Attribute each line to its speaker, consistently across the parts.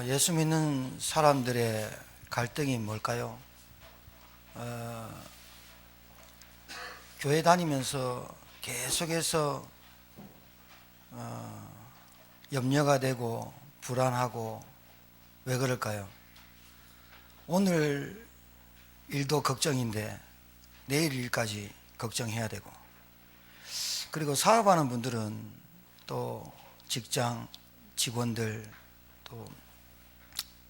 Speaker 1: 예수 믿는 사람들의 갈등이 뭘까요? 교회 다니면서 계속해서 염려가 되고 불안하고 왜 그럴까요? 오늘 일도 걱정인데 내일 일까지 걱정해야 되고, 그리고 사업하는 분들은 또 직장 직원들 또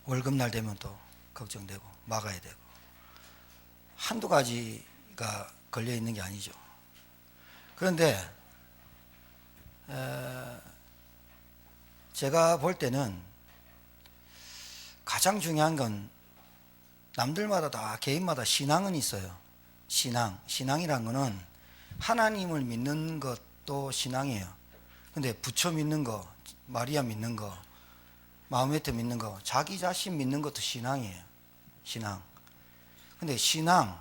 Speaker 1: 월급날 되면 또 걱정되고 막아야 되고, 한두 가지가 걸려 있는 게 아니죠. 그런데 제가 볼 때는 가장 중요한 건 남들마다 다 개인마다 신앙은 있어요. 신앙이란 거는 하나님을 믿는 것도 신앙이에요. 근데 부처 믿는 거, 마리아 믿는 거, 마호메트 믿는 거, 자기 자신 믿는 것도 신앙이에요. 신앙. 근데 신앙,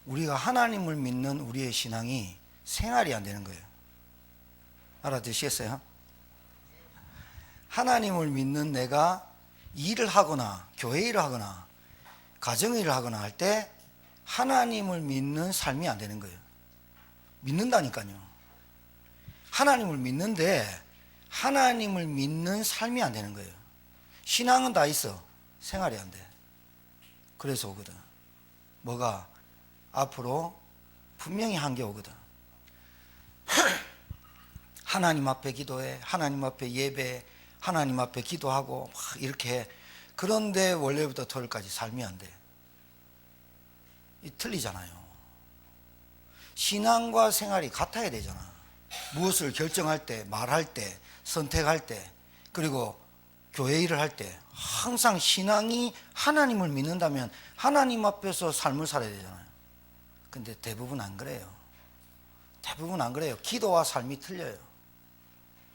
Speaker 1: 우리가 하나님을 믿는 우리의 신앙이 생활이 안 되는 거예요. 알아두시겠어요? 하나님을 믿는 내가 일을 하거나 교회 일을 하거나 가정 일을 하거나 할 때 하나님을 믿는 삶이 안 되는 거예요. 믿는다니까요. 하나님을 믿는데 하나님을 믿는 삶이 안 되는 거예요. 신앙은 다 있어. 생활이 안 돼. 그래서 오거든. 뭐가? 앞으로 분명히 한계 오거든. 하나님 앞에 기도해, 하나님 앞에 예배, 하나님 앞에 기도하고 막 이렇게 해. 그런데 월요일부터 토요일까지 삶이 안 돼. 이 틀리잖아요. 신앙과 생활이 같아야 되잖아. 무엇을 결정할 때, 말할 때, 선택할 때, 그리고 교회 일을 할 때 항상 신앙이 하나님을 믿는다면 하나님 앞에서 삶을 살아야 되잖아요. 근데 대부분 안 그래요. 대부분 안 그래요. 기도와 삶이 틀려요.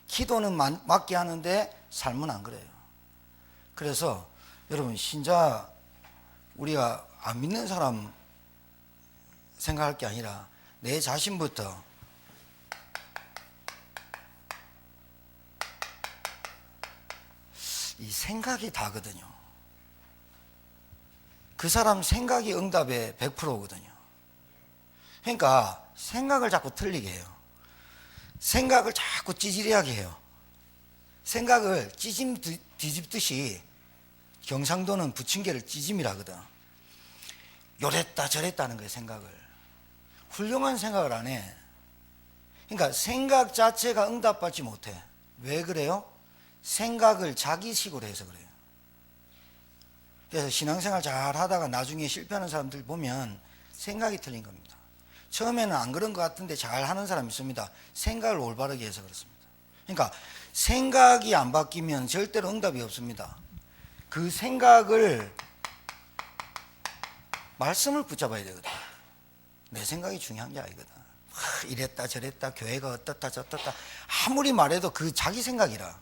Speaker 1: 기도는 맞게 하는데 삶은 안 그래요. 그래서 여러분, 신자 우리가 안 믿는 사람 생각할 게 아니라 내 자신부터 이 생각이 다거든요. 그 사람 생각이 응답의 100%거든요. 그러니까 생각을 자꾸 틀리게 해요. 생각을 자꾸 찌질하게 해요. 생각을 찌짐 뒤집듯이, 경상도는 부침개를 찌짐이라 하거든. 요랬다 저랬다 하는 거예요. 생각을 훌륭한 생각을 안 해. 그러니까 생각 자체가 응답받지 못해. 왜 그래요? 생각을 자기식으로 해서 그래요. 그래서 신앙생활 잘 하다가 나중에 실패하는 사람들 보면 생각이 틀린 겁니다. 처음에는 안 그런 것 같은데 잘 하는 사람이 있습니다. 생각을 올바르게 해서 그렇습니다. 그러니까 생각이 안 바뀌면 절대로 응답이 없습니다. 그 생각을, 말씀을 붙잡아야 되거든. 내 생각이 중요한 게 아니거든. 이랬다 저랬다, 교회가 어떻다 저떻다 아무리 말해도 그 자기 생각이라.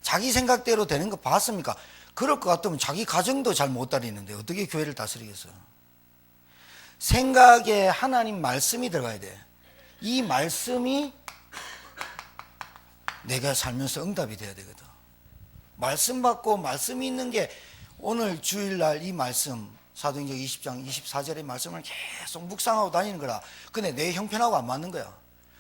Speaker 1: 자기 생각대로 되는 거 봤습니까? 그럴 것 같으면 자기 가정도 잘 못 다니는데 어떻게 교회를 다스리겠어? 생각에 하나님 말씀이 들어가야 돼. 이 말씀이 내가 살면서 응답이 돼야 되거든. 말씀 받고 말씀이 있는 게, 오늘 주일날 이 말씀 사도행전 20장 24절의 말씀을 계속 묵상하고 다니는 거라. 근데 내 형편하고 안 맞는 거야.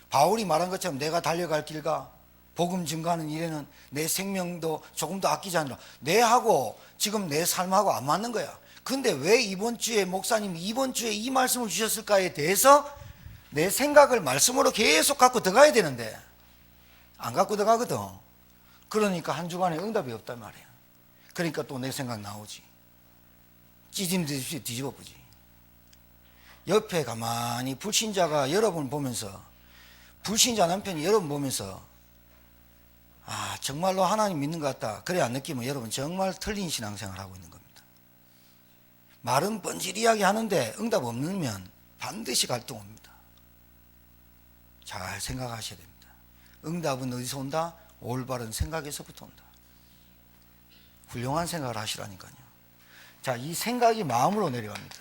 Speaker 1: 바울이 말한 것처럼 내가 달려갈 길과 복음 증거하는 일에는 내 생명도 조금도 아끼지 않으라. 내하고 지금 내 삶하고 안 맞는 거야. 근데 왜 이번 주에 목사님이 이번 주에 이 말씀을 주셨을까에 대해서 내 생각을 말씀으로 계속 갖고 들어가야 되는데 안 갖고 들어가거든. 그러니까 한 주간에 응답이 없단 말이야. 그러니까 또 내 생각 나오지. 찌짐듯이 뒤집어보지. 옆에 가만히 불신자가 여러분 보면서, 불신자 남편이 여러분 보면서 정말로 하나님 믿는 것 같다 그래 안 느끼면 여러분 정말 틀린 신앙생활을 하고 있는 겁니다. 말은 뻔질이하게 하는데 응답 없으면 반드시 갈등 옵니다. 잘 생각하셔야 됩니다. 응답은 어디서 온다? 올바른 생각에서부터 온다. 훌륭한 생각을 하시라니까요. 자, 이 생각이 마음으로 내려갑니다.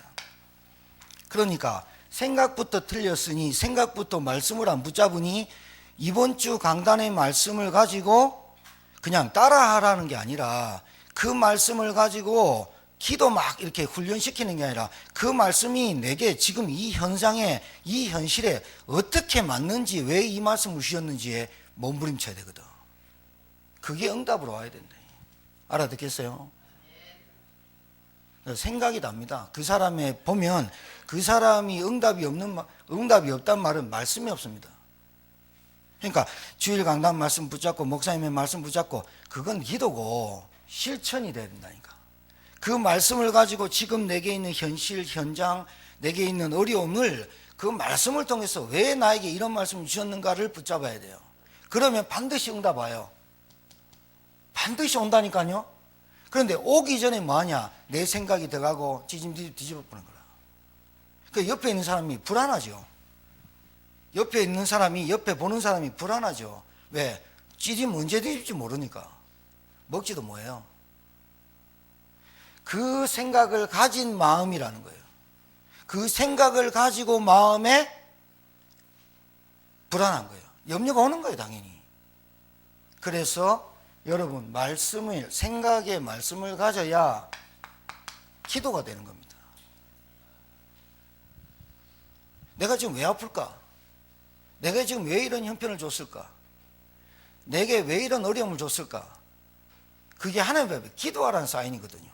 Speaker 1: 그러니까 생각부터 틀렸으니, 생각부터 말씀을 안 붙잡으니 이번 주 강단의 말씀을 가지고 그냥 따라하라는 게 아니라 그 말씀을 가지고 기도 막 이렇게 훈련시키는 게 아니라 그 말씀이 내게 지금 이 현상에, 이 현실에 어떻게 맞는지, 왜 이 말씀을 주셨는지에 몸부림쳐야 되거든. 그게 응답으로 와야 된다. 알아듣겠어요? 생각이 답니다. 그 사람에 보면 그 사람이 응답이 없단 말은 말씀이 없습니다. 그러니까 주일 강단 말씀 붙잡고 목사님의 말씀 붙잡고 그건 기도고 실천이 돼야 된다니까. 그 말씀을 가지고 지금 내게 있는 현실, 현장, 내게 있는 어려움을 그 말씀을 통해서 왜 나에게 이런 말씀을 주셨는가를 붙잡아야 돼요. 그러면 반드시 응답 와요. 반드시 온다니까요. 그런데 오기 전에 뭐하냐? 내 생각이 들어가고 뒤집어 보는 거라. 그 옆에 있는 사람이 불안하죠. 옆에 있는 사람이, 옆에 보는 사람이 불안하죠. 왜? 찌지면 언제 뒤집지 모르니까. 먹지도 뭐해요. 그 생각을 가진 마음이라는 거예요. 그 생각을 가지고 마음에 불안한 거예요. 염려가 오는 거예요, 당연히. 그래서 여러분, 생각의 말씀을 가져야 기도가 되는 겁니다. 내가 지금 왜 아플까? 내가 지금 왜 이런 형편을 줬을까? 내게 왜 이런 어려움을 줬을까? 그게 하나님 앞에 기도하라는 사인이거든요.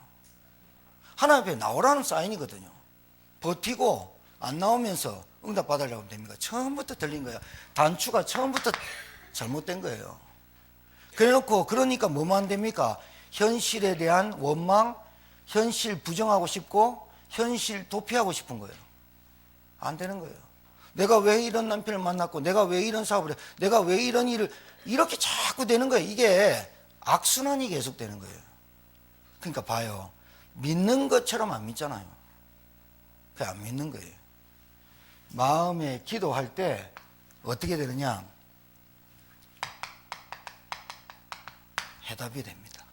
Speaker 1: 하나님 앞에 나오라는 사인이거든요. 버티고 안 나오면서 응답 받으려고 하면 됩니까? 처음부터 들린 거예요. 단추가 처음부터 잘못된 거예요. 그래놓고 그러니까 뭐만 됩니까? 현실에 대한 원망, 현실 부정하고 싶고 현실 도피하고 싶은 거예요. 안 되는 거예요. 내가 왜 이런 남편을 만났고 내가 왜 이런 사업을 해, 내가 왜 이런 일을, 이렇게 자꾸 되는 거예요. 이게 악순환이 계속 되는 거예요. 그러니까 봐요. 믿는 것처럼 안 믿잖아요. 그게 안 믿는 거예요. 마음에 기도할 때 어떻게 되느냐? 해답이 됩니다.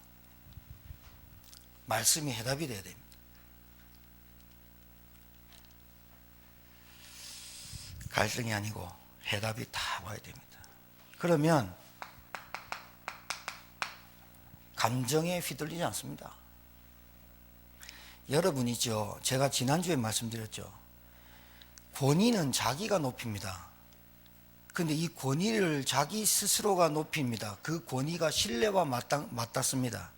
Speaker 1: 말씀이 해답이 돼야 됩니다. 갈등이 아니고 해답이 다 와야 됩니다. 그러면 감정에 휘둘리지 않습니다. 여러분이죠. 제가 지난주에 말씀드렸죠. 권위는 자기가 높입니다. 근데 이 권위를 자기 스스로가 높입니다. 그 권위가 신뢰와 맞닿습니다.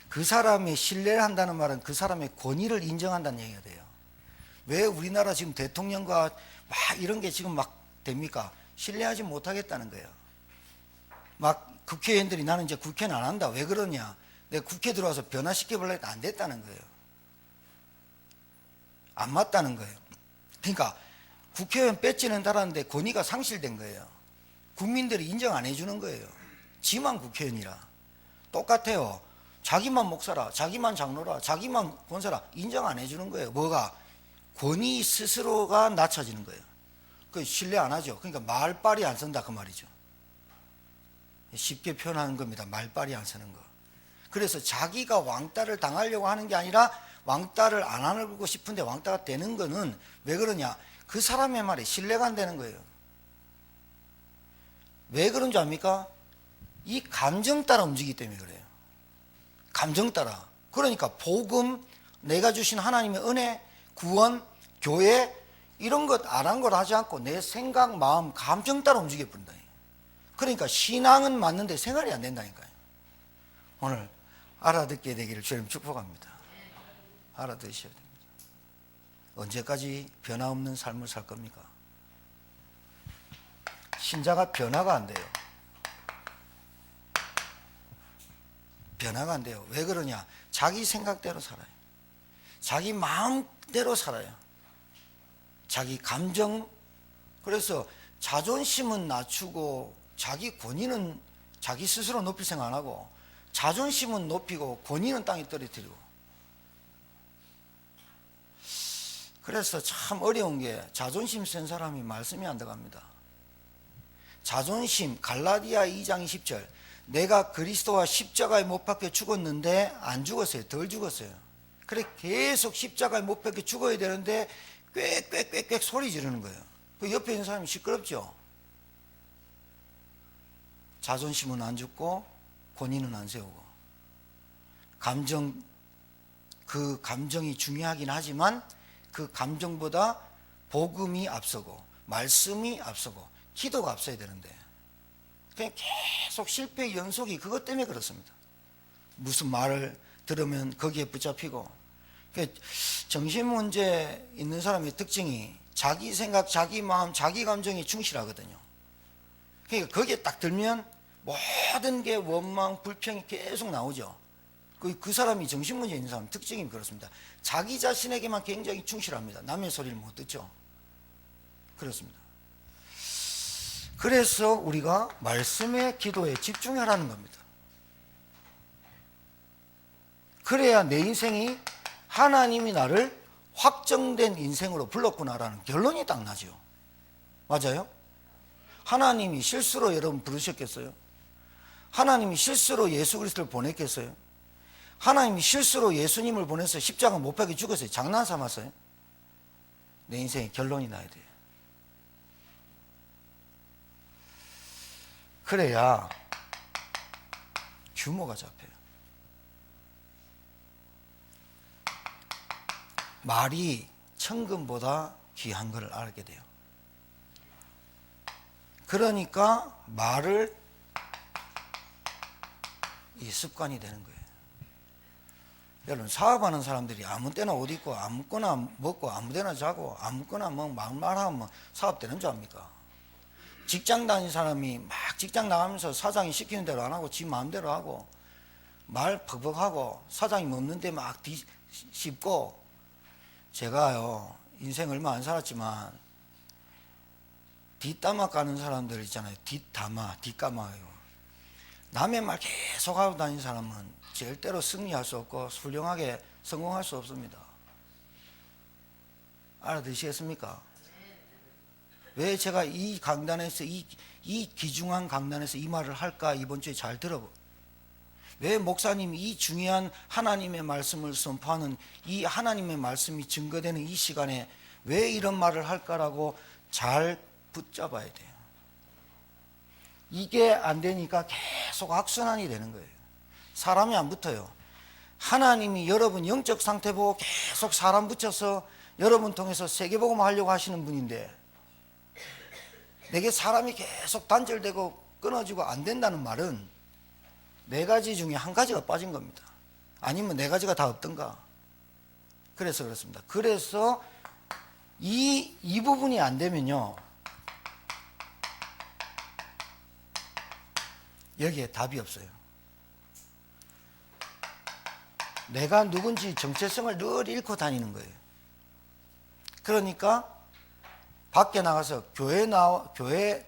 Speaker 1: 그 사람의 신뢰를 한다는 말은 그 사람의 권위를 인정한다는 얘기가 돼요. 왜 우리나라 지금 대통령과 막 이런 게 지금 막 됩니까? 신뢰하지 못하겠다는 거예요. 막 국회의원들이 나는 이제 국회는 안 한다. 왜 그러냐? 내가 국회 들어와서 변화시켜보려고 했는데 안 됐다는 거예요. 안 맞다는 거예요. 그러니까 국회의원 배지는 달았는데 권위가 상실된 거예요. 국민들이 인정 안 해주는 거예요. 지만 국회의원이라. 똑같아요. 자기만 목사라, 자기만 장로라, 자기만 권사라 인정 안 해주는 거예요. 뭐가? 권위 스스로가 낮춰지는 거예요. 그 신뢰 안 하죠. 그러니까 말빨이 안 선다 그 말이죠. 쉽게 표현하는 겁니다. 말빨이 안 서는 거. 그래서 자기가 왕따를 당하려고 하는 게 아니라 왕따를 안 하고 싶은데 왕따가 되는 거는 왜 그러냐? 그 사람의 말에 신뢰가 안 되는 거예요. 왜 그런 줄 압니까? 이 감정 따라 움직이기 때문에 그래요. 감정 따라. 그러니까 복음, 내가 주신 하나님의 은혜, 구원, 교회 이런 것 아랑곳 하지 않고 내 생각, 마음, 감정 따라 움직여 버린다. 그러니까 신앙은 맞는데 생활이 안 된다니까요. 오늘 알아듣게 되기를 주님 축복합니다. 알아들으셔야 됩니다. 언제까지 변화없는 삶을 살 겁니까? 신자가 변화가 안 돼요. 변화가 안 돼요. 왜 그러냐? 자기 생각대로 살아요. 자기 마음대로 살아요. 자기 감정. 그래서 자존심은 낮추고 자기 권위는 자기 스스로 높일 생각 안 하고 자존심은 높이고 권위는 땅에 떨어뜨리고. 그래서 참 어려운 게 자존심 센 사람이 말씀이 안 들어갑니다. 자존심, 갈라디아 2장 20절. 내가 그리스도와 십자가에 못 박혀 죽었는데 안 죽었어요. 덜 죽었어요. 그래 계속 십자가에 못 박혀 죽어야 되는데 꽥꽥꽥꽥 소리 지르는 거예요. 그 옆에 있는 사람이 시끄럽죠. 자존심은 안 죽고 본인은 안 세우고. 그 감정이 중요하긴 하지만 그 감정보다 복음이 앞서고 말씀이 앞서고 기도가 앞서야 되는데 그냥 계속 실패의 연속이 그것 때문에 그렇습니다. 무슨 말을 들으면 거기에 붙잡히고. 정신 문제 있는 사람의 특징이 자기 생각, 자기 마음, 자기 감정에 충실하거든요. 그러니까 거기에 딱 들면 모든 게 원망, 불평이 계속 나오죠. 그 사람이 정신 문제 있는 사람 특징이 그렇습니다. 자기 자신에게만 굉장히 충실합니다. 남의 소리를 못 듣죠. 그렇습니다. 그래서 우리가 말씀의 기도에 집중하라는 겁니다. 그래야 내 인생이 하나님이 나를 확정된 인생으로 불렀구나라는 결론이 딱 나죠. 맞아요? 하나님이 실수로 여러분 부르셨겠어요? 하나님이 실수로 예수 그리스도를 보냈겠어요? 하나님이 실수로 예수님을 보내서 십자가 못 박혀 죽었어요? 장난 삼았어요? 내 인생의 결론이 나야 돼요. 그래야 규모가 잡혀요. 말이 천금보다 귀한 것을 알게 돼요. 그러니까 말을 이 습관이 되는 거예요. 여러분, 사업하는 사람들이 아무 때나 옷 입고 아무거나 먹고 아무 데나 자고 아무거나 뭐 말하면 사업 되는 줄 압니까? 직장 다니는 사람이 막 직장 나가면서 사장이 시키는 대로 안 하고 지 마음대로 하고 말 퍽퍽하고 사장이 없는데 막 씹고. 제가요 인생 얼마 안 살았지만 뒷담화 까는 사람들 있잖아요. 뒷담화요. 남의 말 계속 하고 다니는 사람은 절대로 승리할 수 없고 훌륭하게 성공할 수 없습니다. 알아두시겠습니까? 왜 제가 이 강단에서 이 귀중한 강단에서 이 말을 할까? 이번 주에 잘 들어보. 왜 목사님이 이 중요한 하나님의 말씀을 선포하는 이 하나님의 말씀이 증거되는 이 시간에 왜 이런 말을 할까라고 잘 붙잡아야 돼요. 이게 안 되니까 계속 악순환이 되는 거예요. 사람이 안 붙어요. 하나님이 여러분 영적 상태 보고 계속 사람 붙여서 여러분 통해서 세계복음 하려고 하시는 분인데 내게 사람이 계속 단절되고 끊어지고 안 된다는 말은 네 가지 중에 한 가지가 빠진 겁니다. 아니면 네 가지가 다 없던가. 그래서 그렇습니다. 그래서 이 부분이 안 되면요 여기에 답이 없어요. 내가 누군지 정체성을 늘 잃고 다니는 거예요. 그러니까 밖에 나가서 교회에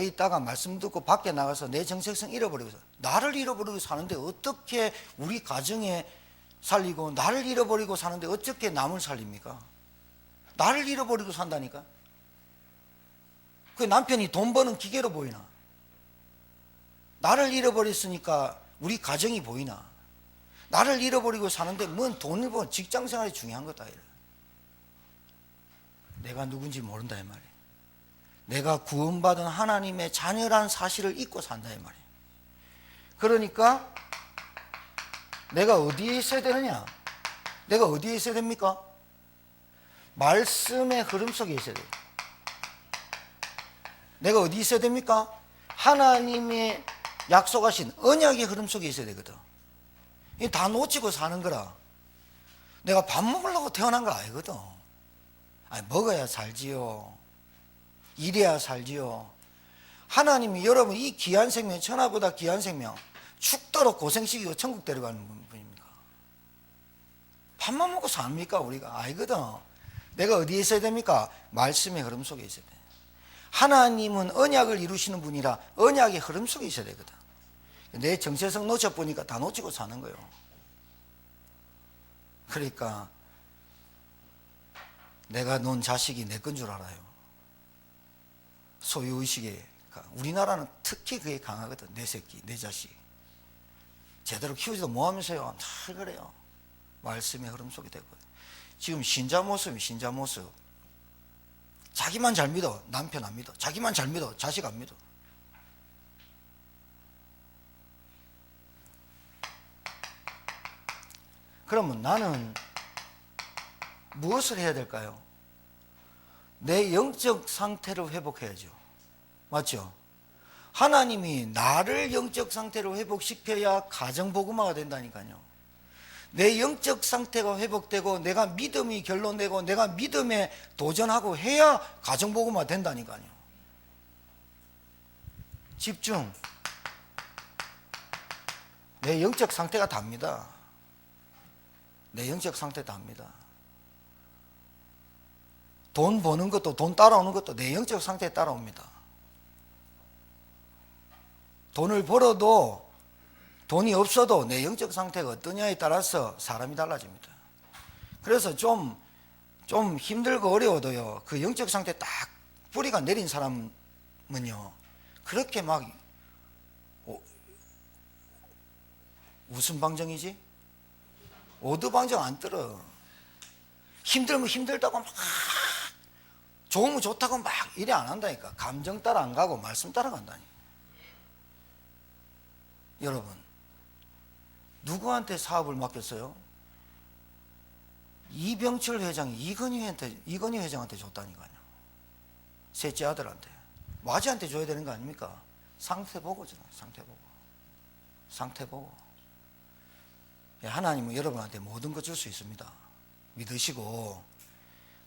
Speaker 1: 있다가 말씀 듣고 밖에 나가서 내 정체성 잃어버리고 나를 잃어버리고 사는데 어떻게 우리 가정에 살리고 나를 잃어버리고 사는데 어떻게 남을 살립니까? 나를 잃어버리고 산다니까. 그 남편이 돈 버는 기계로 보이나? 나를 잃어버렸으니까 우리 가정이 보이나? 나를 잃어버리고 사는데 뭔 돈을 번 직장 생활이 중요한 거다. 내가 누군지 모른다 이 말이에요. 내가 구원받은 하나님의 자녀란 사실을 잊고 산다 이 말이에요. 그러니까 내가 어디에 있어야 되느냐? 내가 어디에 있어야 됩니까? 말씀의 흐름 속에 있어야 돼요. 내가 어디 있어야 됩니까? 하나님의 약속하신 언약의 흐름 속에 있어야 되거든. 이 다 놓치고 사는 거라. 내가 밥 먹으려고 태어난 거 아니거든. 아니, 먹어야 살지요. 이래야 살지요. 하나님이 여러분 이 귀한 생명, 천하보다 귀한 생명 죽도록 고생시키고 천국 데려가는 분입니까? 밥만 먹고 삽니까 우리가? 아니거든. 내가 어디에 있어야 됩니까? 말씀의 흐름 속에 있어야 돼. 하나님은 언약을 이루시는 분이라 언약의 흐름 속에 있어야 되거든. 내 정체성 놓쳐보니까 다 놓치고 사는 거예요. 그러니까 내가 놓은 자식이 내 건 줄 알아요. 소유의식에 우리나라는 특히 그게 강하거든. 내 새끼, 내 자식 제대로 키우지도 못하면서요 늘 그래요. 말씀의 흐름 속에 되고. 지금 신자 모습이 신자 모습. 자기만 잘 믿어 남편 안 믿어. 자기만 잘 믿어 자식 안 믿어. 그러면 나는 무엇을 해야 될까요? 내 영적 상태를 회복해야죠. 맞죠? 하나님이 나를 영적 상태로 회복시켜야 가정복음화가 된다니까요. 내 영적 상태가 회복되고 내가 믿음이 결론되고 내가 믿음에 도전하고 해야 가정복음화 된다니까요. 집중. 내 영적 상태가 답니다. 내 영적 상태 답니다. 돈 버는 것도 돈 따라오는 것도 내 영적 상태에 따라옵니다. 돈을 벌어도 돈이 없어도 내 영적 상태가 어떠냐에 따라서 사람이 달라집니다. 그래서 좀 힘들고 어려워도요, 그 영적 상태 딱 뿌리가 내린 사람은요, 그렇게 막 무슨 방정이지? 오두방정 안 들어. 힘들면 힘들다고 막, 좋으면 좋다고 막 이래 안 한다니까. 감정 따라 안 가고 말씀 따라 간다니. 여러분, 누구한테 사업을 맡겼어요? 이병철 회장이 이건희 회장한테 줬다니까요. 셋째 아들한테. 마지한테 줘야 되는 거 아닙니까? 상태 보고잖아요. 상태 보고. 하나님은 여러분한테 모든 것 줄 수 있습니다. 믿으시고,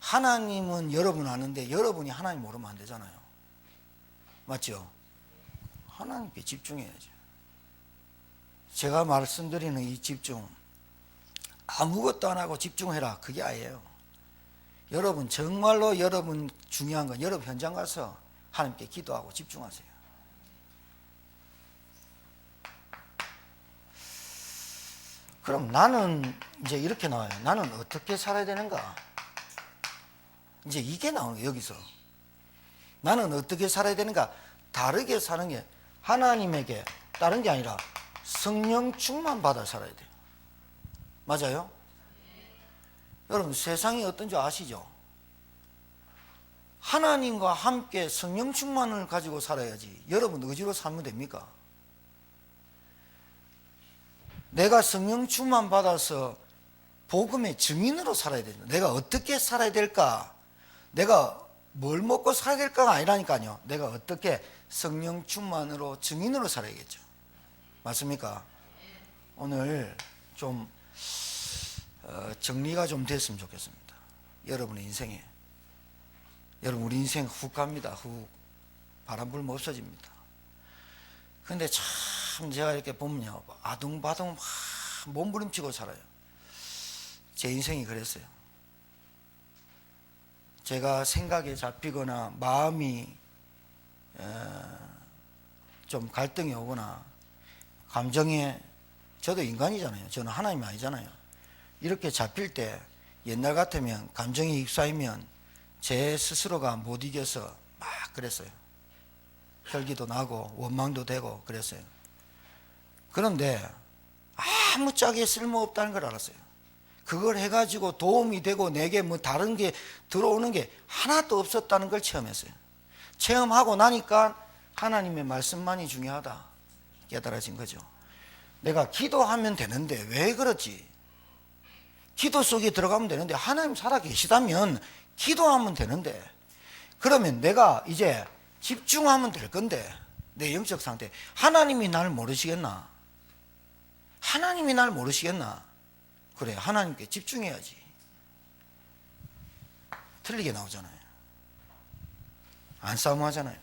Speaker 1: 하나님은 여러분 아는데 여러분이 하나님 모르면 안 되잖아요. 맞죠? 하나님께 집중해야죠. 제가 말씀드리는 이 집중, 아무것도 안 하고 집중해라, 그게 아니에요. 여러분, 정말로 여러분 중요한 건 여러분 현장 가서 하나님께 기도하고 집중하세요. 그럼 나는 이제 이렇게 나와요. 나는 어떻게 살아야 되는가? 이제 이게 나오는 거예요, 여기서. 나는 어떻게 살아야 되는가? 다르게 사는 게 하나님에게 다른 게 아니라 성령 충만 받아 살아야 돼요. 맞아요? 여러분, 세상이 어떤 줄 아시죠? 하나님과 함께 성령 충만을 가지고 살아야지 여러분 의지로 살면 됩니까? 내가 성령 충만 받아서 복음의 증인으로 살아야 된다. 내가 어떻게 살아야 될까? 내가 뭘 먹고 살아야 될까가 아니라니까요. 내가 어떻게 성령 충만으로 증인으로 살아야겠죠. 맞습니까? 오늘 좀 정리가 좀 됐으면 좋겠습니다. 여러분의 인생에. 여러분, 우리 인생 훅 갑니다. 훅. 바람 불면 없어집니다. 근데 참 제가 이렇게 보면요, 아둥바둥 막 몸부림치고 살아요. 제 인생이 그랬어요. 제가 생각에 잡히거나 마음이 좀 갈등이 오거나 감정에, 저도 인간이잖아요. 저는 하나님이 아니잖아요. 이렇게 잡힐 때 옛날 같으면 감정이 휩싸이면 제 스스로가 못 이겨서 막 그랬어요. 혈기도 나고 원망도 되고 그랬어요. 그런데 아무짝에 쓸모없다는 걸 알았어요. 그걸 해가지고 도움이 되고 내게 뭐 다른 게 들어오는 게 하나도 없었다는 걸 체험했어요. 체험하고 나니까 하나님의 말씀만이 중요하다 깨달아진 거죠. 내가 기도하면 되는데 왜 그렇지? 기도 속에 들어가면 되는데, 하나님 살아 계시다면 기도하면 되는데, 그러면 내가 이제 집중하면 될 건데, 내 영적 상태. 하나님이 날 모르시겠나? 하나님이 날 모르시겠나? 그래, 하나님께 집중해야지. 틀리게 나오잖아요. 안 싸움하잖아요.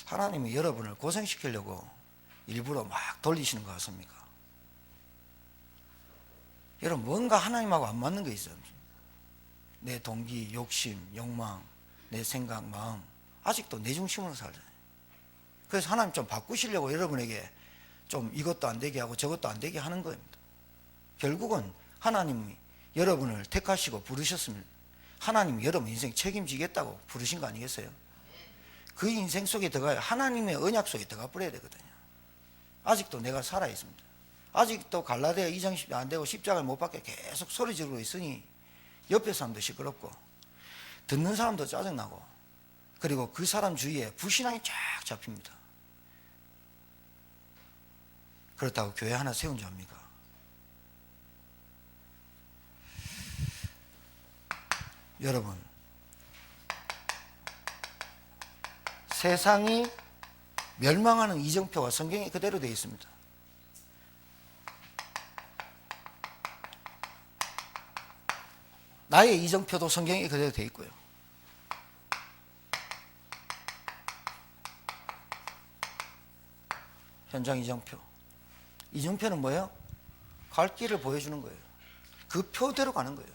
Speaker 1: 하나님이 여러분을 고생시키려고 일부러 막 돌리시는 것 같습니까? 여러분, 뭔가 하나님하고 안 맞는 게 있어요. 내 동기, 욕심, 욕망, 내 생각, 마음, 아직도 내 중심으로 살잖아요. 그래서 하나님 좀 바꾸시려고 여러분에게 좀 이것도 안 되게 하고 저것도 안 되게 하는 겁니다. 결국은 하나님이 여러분을 택하시고 부르셨으면 하나님이 여러분 인생 책임지겠다고 부르신 거 아니겠어요? 그 인생 속에 들어가야 하나님의 언약 속에 들어가 버려야 되거든요. 아직도 내가 살아있습니다. 아직도 갈라디아 2장 10장 안 되고 십자가를 못 박게 계속 소리 지르고 있으니 옆에 사람도 시끄럽고 듣는 사람도 짜증나고, 그리고 그 사람 주위에 불신앙이 쫙 잡힙니다. 그렇다고 교회 하나 세운 줄 압니까? 여러분, 세상이 멸망하는 이정표가 성경에 그대로 되어 있습니다. 나의 이정표도 성경에 그대로 되어 있고요. 현장 이정표. 이정표는 뭐예요? 갈 길을 보여주는 거예요. 그 표대로 가는 거예요.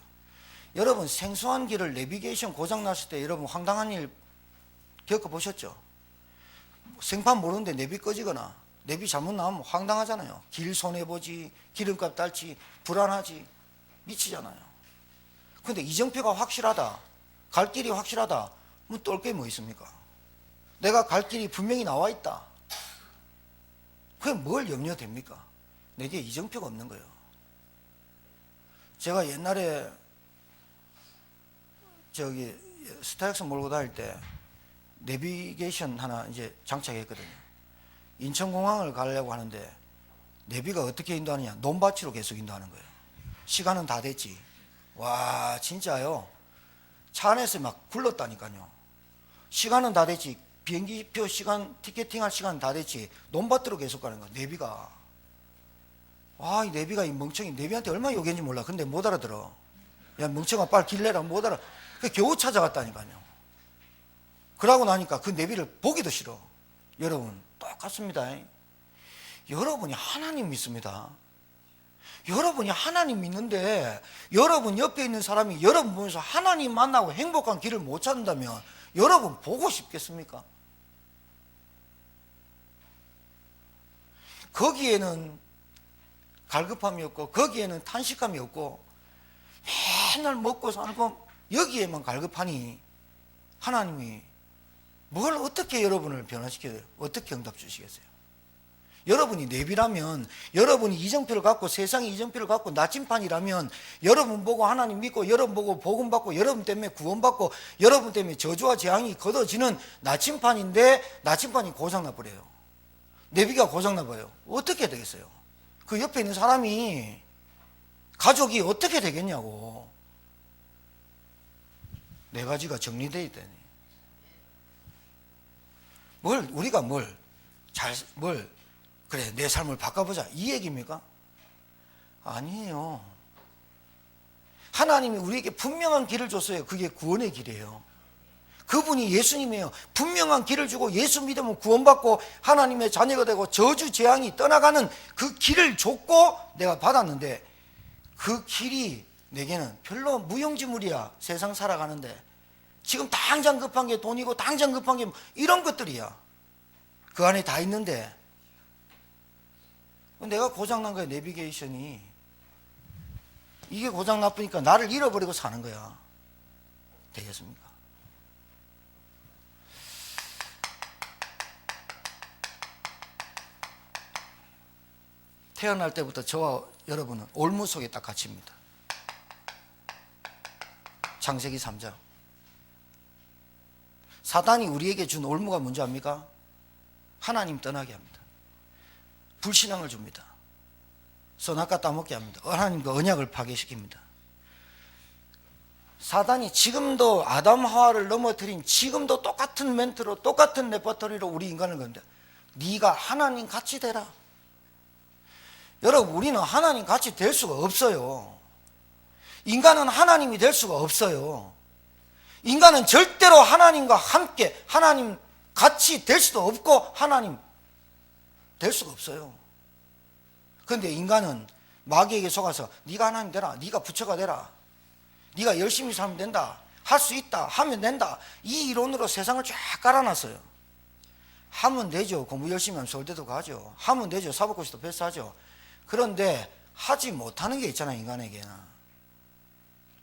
Speaker 1: 여러분, 생소한 길을 내비게이션 고장 났을 때 여러분 황당한 일 겪어보셨죠? 생판 모르는데 내비 꺼지거나 내비 잘못 나오면 황당하잖아요. 길 손해보지, 기름값 딸지, 불안하지, 미치잖아요. 근데 이정표가 확실하다, 갈 길이 확실하다, 뭐 똘 게 뭐 있습니까? 내가 갈 길이 분명히 나와 있다. 그게 뭘 염려됩니까? 내게 이정표가 없는 거예요. 제가 옛날에 저기 스타렉스 몰고 다닐 때 내비게이션 하나 이제 장착했거든요. 인천공항을 가려고 하는데 내비가 어떻게 인도하느냐? 논밭으로 계속 인도하는 거예요. 시간은 다 됐지. 와, 진짜요. 차 안에서 막 굴렀다니까요. 시간은 다 됐지. 비행기표 시간, 티켓팅할 시간 다 됐지. 논밭으로 계속 가는 거야, 내비가. 와, 이 내비가, 이 멍청이, 내비한테 얼마나 욕했는지 몰라. 근데 못 알아들어. 야, 멍청아, 빨리 길 내라. 못 알아. 겨우 찾아갔다니까요. 그러고 나니까 그 내비를 보기도 싫어. 여러분, 똑같습니다. 여러분이 하나님 믿습니다. 여러분이 하나님 믿는데 여러분 옆에 있는 사람이 여러분 보면서 하나님 만나고 행복한 길을 못 찾는다면 여러분 보고 싶겠습니까? 거기에는 갈급함이 없고 거기에는 탄식감이 없고 맨날 먹고 살고 여기에만 갈급하니 하나님이 뭘 어떻게 여러분을 변화시켜요? 어떻게 응답 주시겠어요? 여러분이 내비라면, 여러분이 이정표를 갖고 세상의 이정표를 갖고 나침판이라면 여러분 보고 하나님 믿고 여러분 보고 복음 받고 여러분 때문에 구원받고 여러분 때문에 저주와 재앙이 걷어지는 나침판인데 나침판이 고장나 버려요. 내비가 고장나 버려요. 어떻게 되겠어요? 그 옆에 있는 사람이 가족이 어떻게 되겠냐고. 네 가지가 정리되어 있다니. 우리가 그래, 내 삶을 바꿔보자, 이 얘기입니까? 아니에요. 하나님이 우리에게 분명한 길을 줬어요. 그게 구원의 길이에요. 그분이 예수님이에요. 분명한 길을 주고 예수 믿으면 구원받고 하나님의 자녀가 되고 저주 재앙이 떠나가는 그 길을 줬고 내가 받았는데 그 길이 내게는 별로 무용지물이야. 세상 살아가는데 지금 당장 급한 게 돈이고 당장 급한 게 이런 것들이야. 그 안에 다 있는데 내가 고장난 거야. 내비게이션이 이게 고장 나쁘니까 나를 잃어버리고 사는 거야. 되겠습니까? 태어날 때부터 저와 여러분은 올무 속에 딱 갇힙니다. 창세기 3장. 사단이 우리에게 준 올무가 뭔지 압니까? 하나님 떠나게 합니다. 불신앙을 줍니다. 선악과 따먹게 합니다. 하나님과 언약을 파괴시킵니다. 사단이 지금도 아담 하와를 넘어뜨린 지금도 똑같은 멘트로 똑같은 레퍼토리로 우리 인간을 겁니다. 네가 하나님 같이 되라. 여러분, 우리는 하나님 같이 될 수가 없어요. 인간은 하나님이 될 수가 없어요. 인간은 절대로 하나님과 함께 하나님 같이 될 수도 없고 하나님 될 수가 없어요. 그런데 인간은 마귀에게 속아서 네가 하나님 되라, 네가 부처가 되라, 네가 열심히 살면 된다, 할 수 있다, 하면 된다, 이 이론으로 세상을 쫙 깔아놨어요. 하면 되죠. 공부 열심히 하면 서울대도 가죠. 하면 되죠. 사법고시도 패스하죠. 그런데 하지 못하는 게 있잖아요. 인간에게는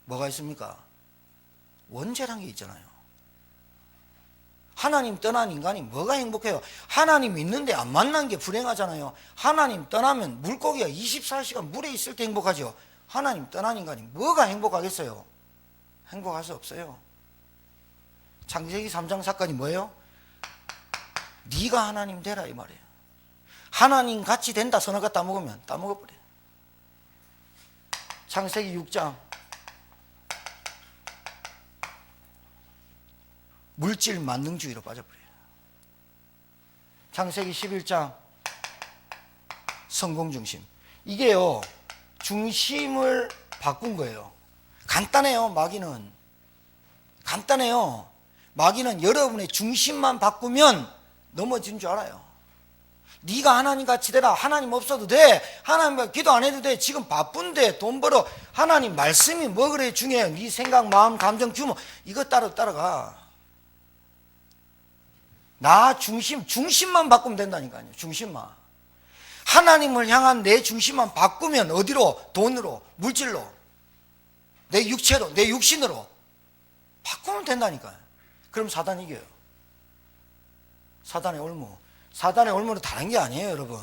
Speaker 1: 뭐가 있습니까? 원죄란 게 있잖아요. 하나님 떠난 인간이 뭐가 행복해요? 하나님 있는데 안 만난 게 불행하잖아요. 하나님 떠나면 물고기가 24시간 물에 있을 때 행복하죠. 하나님 떠난 인간이 뭐가 행복하겠어요? 행복할 수 없어요. 창세기 3장 사건이 뭐예요? 네가 하나님 되라 이 말이에요. 하나님 같이 된다 선어가 따먹으면 따먹어버려. 창세기 6장 물질 만능주의로 빠져버려요. 창세기 11장 성공중심. 이게요, 중심을 바꾼 거예요. 간단해요. 마귀는 간단해요. 마귀는 여러분의 중심만 바꾸면 넘어진 줄 알아요. 네가 하나님 같이 되라. 하나님 없어도 돼. 하나님 기도 안 해도 돼. 지금 바쁜데 돈 벌어. 하나님 말씀이 뭐 그래 중요해요. 네 생각, 마음, 감정, 규모 이거 따라가. 나 중심만 바꾸면 된다니까요. 중심만. 하나님을 향한 내 중심만 바꾸면 어디로? 돈으로, 물질로, 내 육체로, 내 육신으로 바꾸면 된다니까요. 그럼 사단 이겨요. 사단의 올무. 사단의 올무는 다른 게 아니에요, 여러분.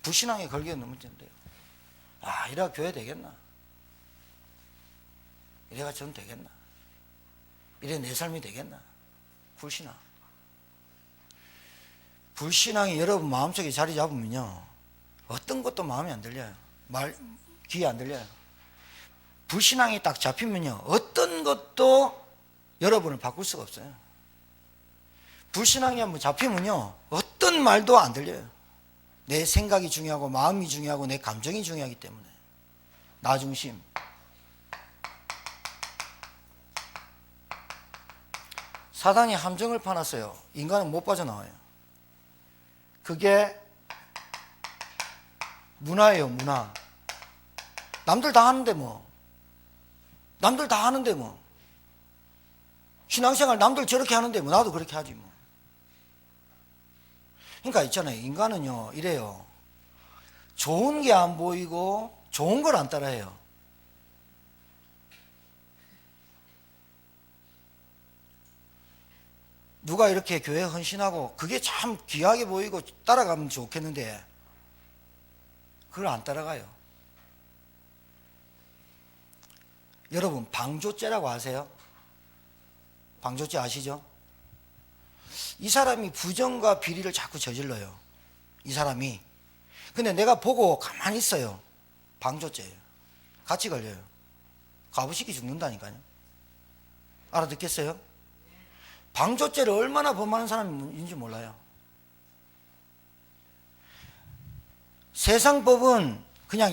Speaker 1: 불신앙에 걸게 너무 된대요. 아, 이래가 교회 되겠나? 이래가 전 되겠나? 이래 내 삶이 되겠나? 불신앙. 불신앙이 여러분 마음속에 자리 잡으면요, 어떤 것도 마음에 안 들려요. 귀에 안 들려요. 불신앙이 딱 잡히면요, 어떤 것도 여러분을 바꿀 수가 없어요. 불신앙이 한번 잡히면요, 어떤 말도 안 들려요. 내 생각이 중요하고 마음이 중요하고 내 감정이 중요하기 때문에. 나 중심. 사단이 함정을 파놨어요. 인간은 못 빠져나와요. 그게 문화예요, 문화. 남들 다 하는데 뭐. 남들 다 하는데 뭐. 신앙생활 남들 저렇게 하는데 뭐 나도 그렇게 하지 뭐. 그러니까 있잖아요. 인간은요, 이래요. 좋은 게 안 보이고 좋은 걸 안 따라해요. 누가 이렇게 교회에 헌신하고 그게 참 귀하게 보이고 따라가면 좋겠는데 그걸 안 따라가요. 여러분, 방조죄라고 아세요? 방조죄 아시죠? 이 사람이 부정과 비리를 자꾸 저질러요. 이 사람이. 근데 내가 보고 가만히 있어요. 방조죄예요. 같이 걸려요. 가부시키 죽는다니까요. 알아듣겠어요? 방조죄를 얼마나 범하는 사람인지 몰라요. 세상법은 그냥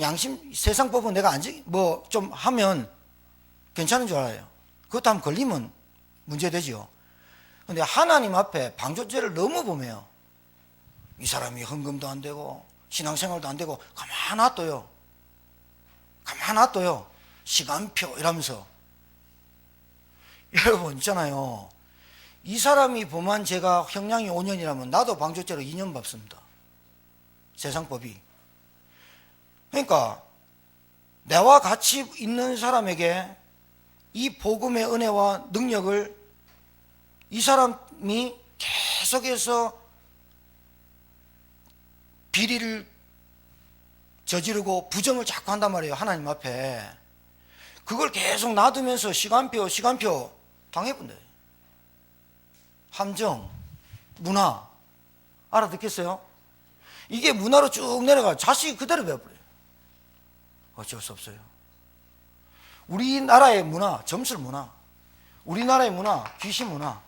Speaker 1: 세상법은 내가 뭐 좀 하면 괜찮은 줄 알아요. 그것도 한번 걸리면 문제되지요. 근데 하나님 앞에 방조죄를 너무 범해요. 이 사람이 헌금도 안 되고 신앙생활도 안 되고 가만 놔둬요. 가만 놔둬요. 시간표 이러면서. 여러분 있잖아요. 이 사람이 범한 죄가 형량이 5년이라면 나도 방조죄로 2년 받습니다. 세상법이. 그러니까 나와 같이 있는 사람에게 이 복음의 은혜와 능력을 이 사람이 계속해서 비리를 저지르고 부정을 자꾸 한단 말이에요. 하나님 앞에. 그걸 계속 놔두면서 시간표 당해본대. 함정, 문화. 알아듣겠어요? 이게 문화로 쭉 내려가 자식이 그대로 배워버려요. 어쩔 수 없어요. 우리나라의 문화, 점술 문화. 우리나라의 문화, 귀신 문화.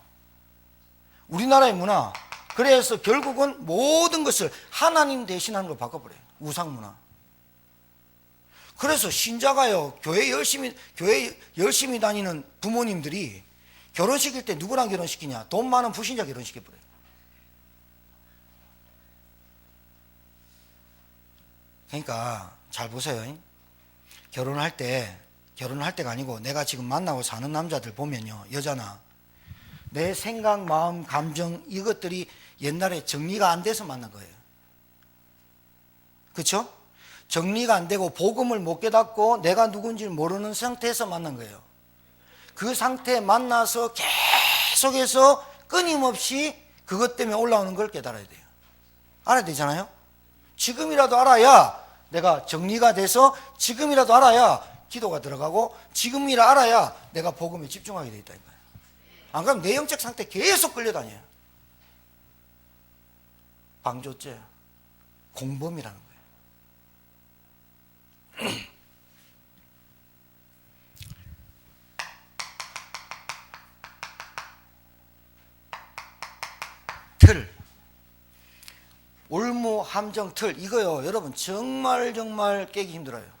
Speaker 1: 우리나라의 문화. 그래서 결국은 모든 것을 하나님 대신하는 걸 바꿔버려요. 우상 문화. 그래서 신자가요, 교회 열심히 다니는 부모님들이 결혼시킬 때 누구랑 결혼시키냐? 돈 많은 불신자 결혼시켜버려요. 그러니까 잘 보세요. 결혼할 때가 아니고 내가 지금 만나고 사는 남자들 보면요, 여자나 내 생각, 마음, 감정 이것들이 옛날에 정리가 안 돼서 만난 거예요. 그렇죠? 정리가 안 되고 복음을 못 깨닫고 내가 누군지를 모르는 상태에서 만난 거예요. 그 상태에 만나서 계속해서 끊임없이 그것 때문에 올라오는 걸 깨달아야 돼요. 알아야 되잖아요. 지금이라도 알아야 내가 정리가 돼서 지금이라도 알아야 기도가 들어가고 지금이라 알아야 내가 복음에 집중하게 돼 있다니까요. 안 그러면 내 영적 상태 계속 끌려다녀요. 방조죄, 공범이라는 거예요. 틀, 올무, 함정, 틀, 이거요 여러분 정말 깨기 힘들어요.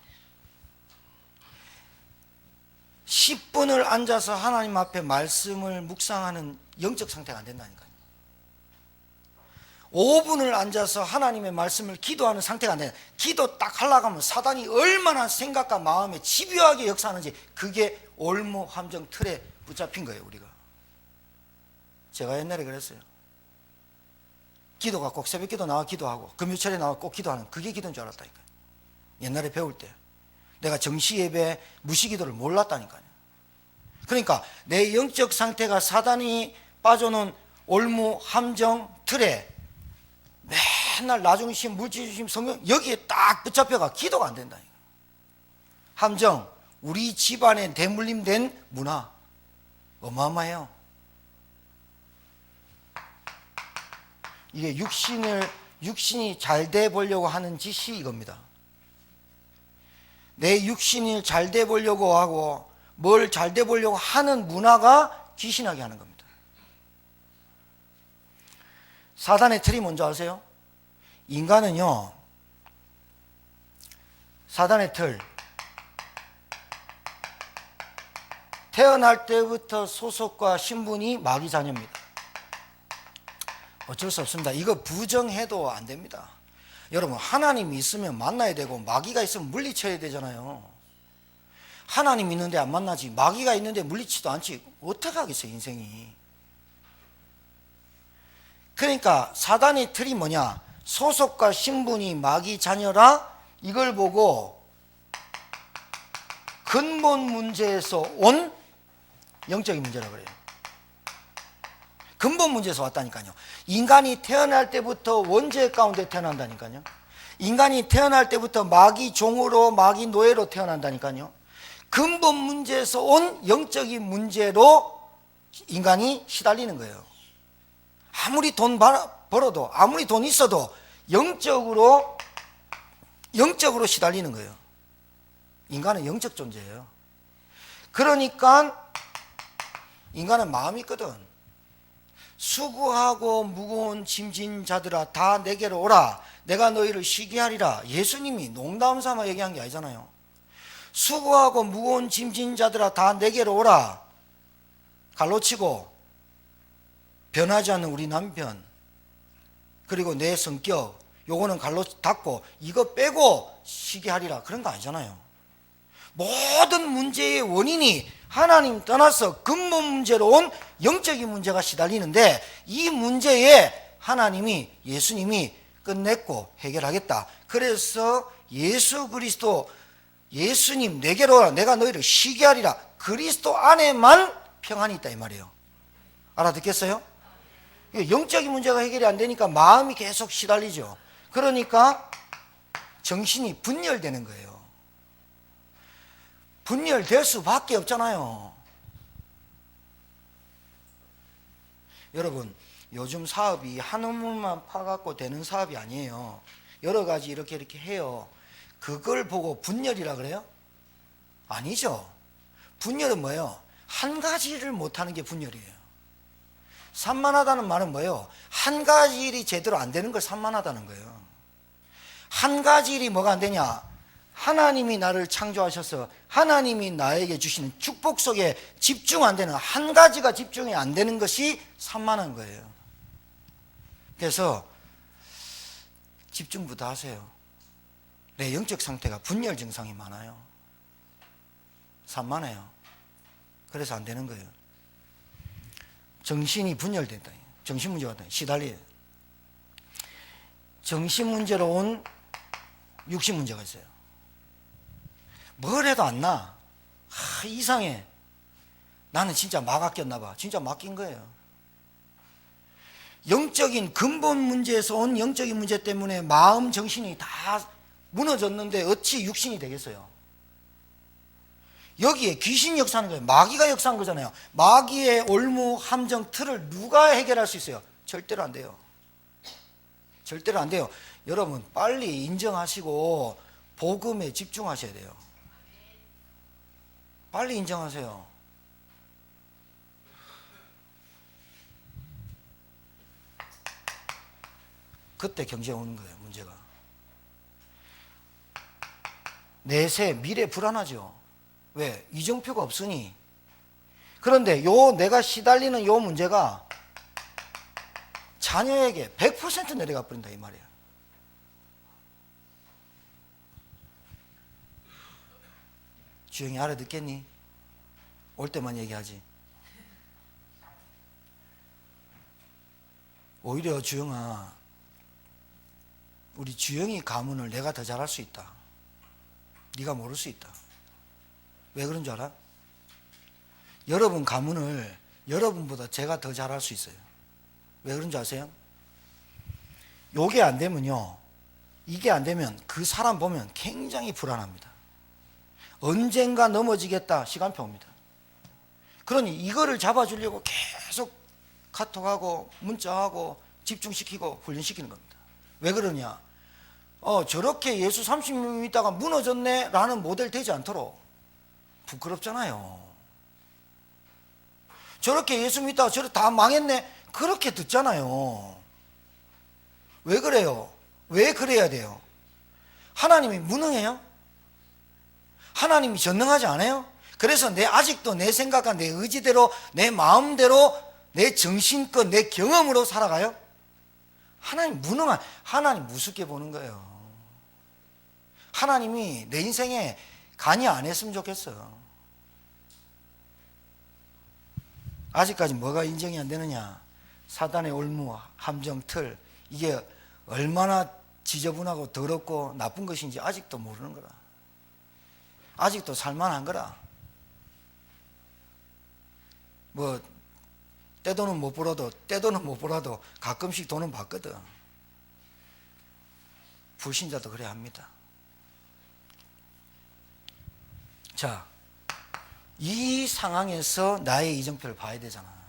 Speaker 1: 10분을 앉아서 하나님 앞에 말씀을 묵상하는 영적 상태가 안 된다니까요. 5분을 앉아서 하나님의 말씀을 기도하는 상태가 안 돼요. 기도 딱 하려고 하면 사단이 얼마나 생각과 마음에 집요하게 역사하는지, 그게 올무, 함정, 틀에 붙잡힌 거예요. 우리가, 제가 옛날에 그랬어요. 기도가 꼭 새벽기도 나와 기도하고 금요철에 나와 꼭 기도하는, 그게 기도인 줄 알았다니까요. 옛날에 배울 때 내가 정시예배 무시기도를 몰랐다니까요. 그러니까 내 영적 상태가 사단이 빠져놓은 올무, 함정, 틀에 맨날 나중심, 물질주심, 성경 여기에 딱 붙잡혀가 기도가 안 된다니까요. 함정, 우리 집안에 대물림된 문화 어마어마해요. 이게 육신이 잘 돼 보려고 하는 짓이 이겁니다. 내 육신이 잘 돼 보려고 하고 뭘 잘 돼 보려고 하는 문화가 귀신하게 하는 겁니다. 사단의 틀이 뭔지 아세요? 인간은요, 사단의 틀, 태어날 때부터 소속과 신분이 마귀 자녀입니다. 어쩔 수 없습니다. 이거 부정해도 안 됩니다. 여러분, 하나님이 있으면 만나야 되고 마귀가 있으면 물리쳐야 되잖아요. 하나님 있는데 안 만나지, 마귀가 있는데 물리치도 않지, 어떻게 하겠어요 인생이. 그러니까 사단의 틀이 뭐냐, 소속과 신분이 마귀 자녀라, 이걸 보고 근본 문제에서 온 영적인 문제라고 그래요. 근본 문제에서 왔다니까요. 인간이 태어날 때부터 원죄 가운데 태어난다니까요. 인간이 태어날 때부터 마귀 종으로, 마귀 노예로 태어난다니까요. 근본 문제에서 온 영적인 문제로 인간이 시달리는 거예요. 아무리 돈 벌어도, 아무리 돈 있어도 영적으로 시달리는 거예요. 인간은 영적 존재예요. 그러니까 인간은 마음이 있거든. 수고하고 무거운 짐진 자들아 다 내게로 오라, 내가 너희를 쉬게 하리라. 예수님이 농담 삼아 얘기한 게 아니잖아요. 수고하고 무거운 짐진 자들아 다 내게로 오라. 갈로치고 변하지 않는 우리 남편, 그리고 내 성격, 요거는 갈로 닫고 이거 빼고 쉬게 하리라, 그런 거 아니잖아요. 모든 문제의 원인이 하나님 떠나서 근본 문제로 온 영적인 문제가 시달리는데, 이 문제에 하나님이, 예수님이 끝냈고 해결하겠다. 그래서 예수 그리스도, 예수님 내게로 오라, 내가 너희를 쉬게 하리라. 그리스도 안에만 평안이 있다 이 말이에요. 알아듣겠어요? 영적인 문제가 해결이 안 되니까 마음이 계속 시달리죠. 그러니까 정신이 분열되는 거예요. 분열될 수밖에 없잖아요. 여러분, 요즘 사업이 한 우물만 파갖고 되는 사업이 아니에요. 여러 가지 이렇게 해요. 그걸 보고 분열이라 그래요? 아니죠. 분열은 뭐예요? 한 가지를 못하는 게 분열이에요. 산만하다는 말은 뭐예요? 한 가지 일이 제대로 안 되는 걸 산만하다는 거예요. 한 가지 일이 뭐가 안 되냐? 하나님이 나를 창조하셔서 하나님이 나에게 주시는 축복 속에 집중 안 되는, 한 가지가 집중이 안 되는 것이 산만한 거예요. 그래서 집중부터 하세요. 내 영적 상태가 분열 증상이 많아요. 산만해요. 그래서 안 되는 거예요. 정신이 분열된다. 정신 문제가 시달려요. 정신 문제로 온 육신 문제가 있어요. 뭘 해도 안 나. 이상해. 나는 진짜 막았겠나 봐. 진짜 맡긴 거예요. 영적인 근본 문제에서 온 영적인 문제 때문에 마음, 정신이 다 무너졌는데 어찌 육신이 되겠어요? 여기에 귀신 역사하는 거예요. 마귀가 역사한 거잖아요. 마귀의 올무, 함정, 틀을 누가 해결할 수 있어요? 절대로 안 돼요. 절대로 안 돼요. 여러분 빨리 인정하시고 복음에 집중하셔야 돼요. 빨리 인정하세요. 그때 경제가 오는 거예요. 문제가. 내세 미래 불안하죠. 왜? 이정표가 없으니. 그런데 내가 시달리는 요 문제가 자녀에게 100% 내려가 버린다 이 말이야. 주영이 알아듣겠니? 올 때만 얘기하지. 오히려 주영아, 우리 주영이 가문을 내가 더 잘할 수 있다. 네가 모를 수 있다. 왜 그런 줄 알아? 여러분 가문을 여러분보다 제가 더 잘할 수 있어요. 왜 그런 줄 아세요? 요게 안 되면요, 이게 안 되면 그 사람 보면 굉장히 불안합니다. 언젠가 넘어지겠다 시간표 옵니다. 그러니 이거를 잡아주려고 계속 카톡하고 문자하고 집중시키고 훈련시키는 겁니다. 왜 그러냐? 저렇게 예수 30년 있다가 무너졌네 라는 모델 되지 않도록. 부끄럽잖아요. 저렇게 예수 믿다가 저렇게 다 망했네 그렇게 듣잖아요. 왜 그래요? 왜 그래야 돼요? 하나님이 무능해요? 하나님이 전능하지 않아요? 그래서 아직도 내 생각과 내 의지대로 내 마음대로 내 정신껏 내 경험으로 살아가요? 하나님 무능한, 하나님 무섭게 보는 거예요. 하나님이 내 인생에 관여 안 했으면 좋겠어요. 아직까지 뭐가 인정이 안 되느냐? 사단의 올무, 함정, 틀, 이게 얼마나 지저분하고 더럽고 나쁜 것인지 아직도 모르는 거라. 아직도 살만한 거라. 뭐 떼돈은 못 벌어도 가끔씩 돈은 받거든. 불신자도 그래야 합니다. 자, 이 상황에서 나의 이정표를 봐야 되잖아.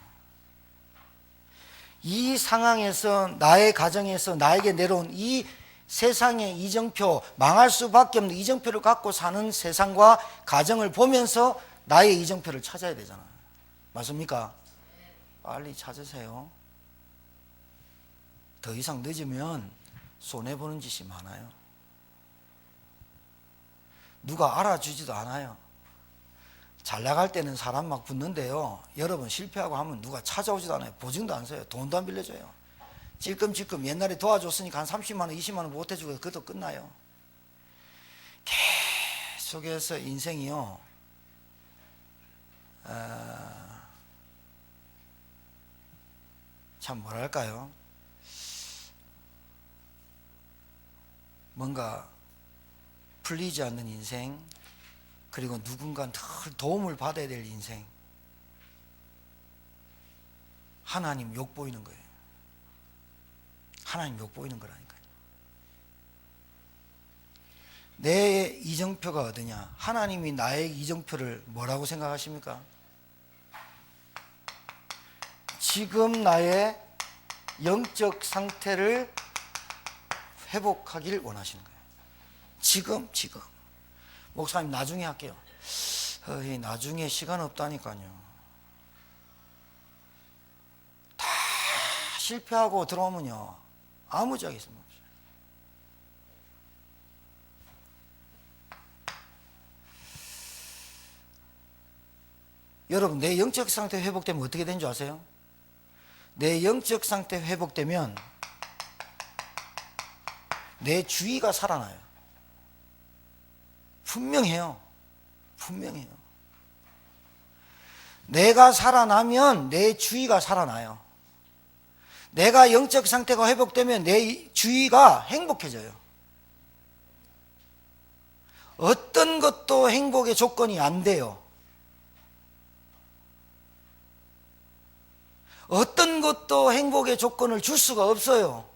Speaker 1: 이 상황에서 나의 가정에서 나에게 내려온 이 세상의 이정표, 망할 수밖에 없는 이정표를 갖고 사는 세상과 가정을 보면서 나의 이정표를 찾아야 되잖아. 맞습니까? 빨리 찾으세요. 더 이상 늦으면 손해보는 짓이 많아요. 누가 알아주지도 않아요. 잘 나갈 때는 사람 막 붙는데요, 여러분 실패하고 하면 누가 찾아오지도 않아요. 보증도 안 서요. 돈도 안 빌려줘요. 찔끔찔끔 옛날에 도와줬으니까 한 30만 원 20만 원 못 해주고 그것도 끝나요. 계속해서 인생이요, 참 뭐랄까요, 뭔가 풀리지 않는 인생, 그리고 누군가 늘 도움을 받아야 될 인생. 하나님 욕 보이는 거예요. 하나님 욕 보이는 거라니까요. 내 이정표가 어디냐? 하나님이 나의 이정표를 뭐라고 생각하십니까? 지금 나의 영적 상태를 회복하길 원하시는 거예요. 지금. 목사님 나중에 할게요. 나중에 시간 없다니까요. 다 실패하고 들어오면요, 아무 적이 있습니다. 여러분, 내 영적 상태 회복되면 어떻게 되는 줄 아세요? 내 영적 상태 회복되면 내 주의가 살아나요. 분명해요. 내가 살아나면 내 주의가 살아나요. 내가 영적 상태가 회복되면 내 주의가 행복해져요. 어떤 것도 행복의 조건이 안 돼요. 어떤 것도 행복의 조건을 줄 수가 없어요.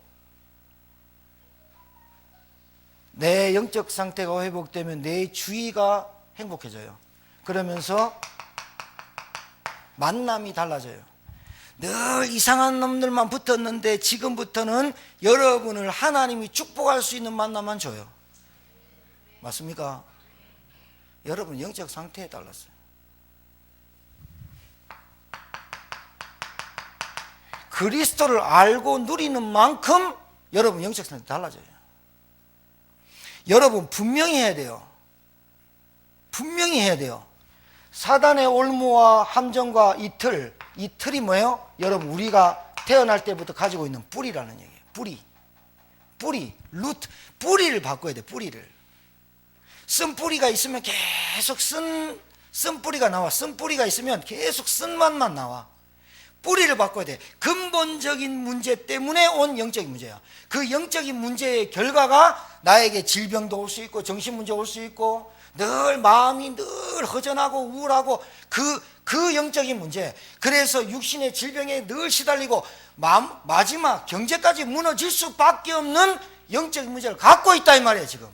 Speaker 1: 내 영적 상태가 회복되면 내 주의가 행복해져요. 그러면서 만남이 달라져요. 늘 이상한 놈들만 붙었는데 지금부터는 여러분을 하나님이 축복할 수 있는 만남만 줘요. 맞습니까? 여러분 영적 상태에 달랐어요. 그리스도를 알고 누리는 만큼 여러분 영적 상태 달라져요. 여러분 분명히 해야 돼요. 분명히 해야 돼요. 사단의 올무와 함정과 이 틀이 뭐예요? 여러분 우리가 태어날 때부터 가지고 있는 뿌리라는 얘기예요. 뿌리, 루트, 뿌리를 바꿔야 돼. 뿌리를. 쓴 뿌리가 있으면 계속 쓴 뿌리가 나와. 쓴 뿌리가 있으면 계속 쓴 맛만 나와. 뿌리를 바꿔야 돼. 근본적인 문제 때문에 온 영적인 문제야. 그 영적인 문제의 결과가 나에게 질병도 올 수 있고 정신문제 올 수 있고 늘 마음이 늘 허전하고 우울하고 그 영적인 문제. 그래서 육신의 질병에 늘 시달리고 마지막 경제까지 무너질 수밖에 없는 영적인 문제를 갖고 있다 이 말이에요. 지금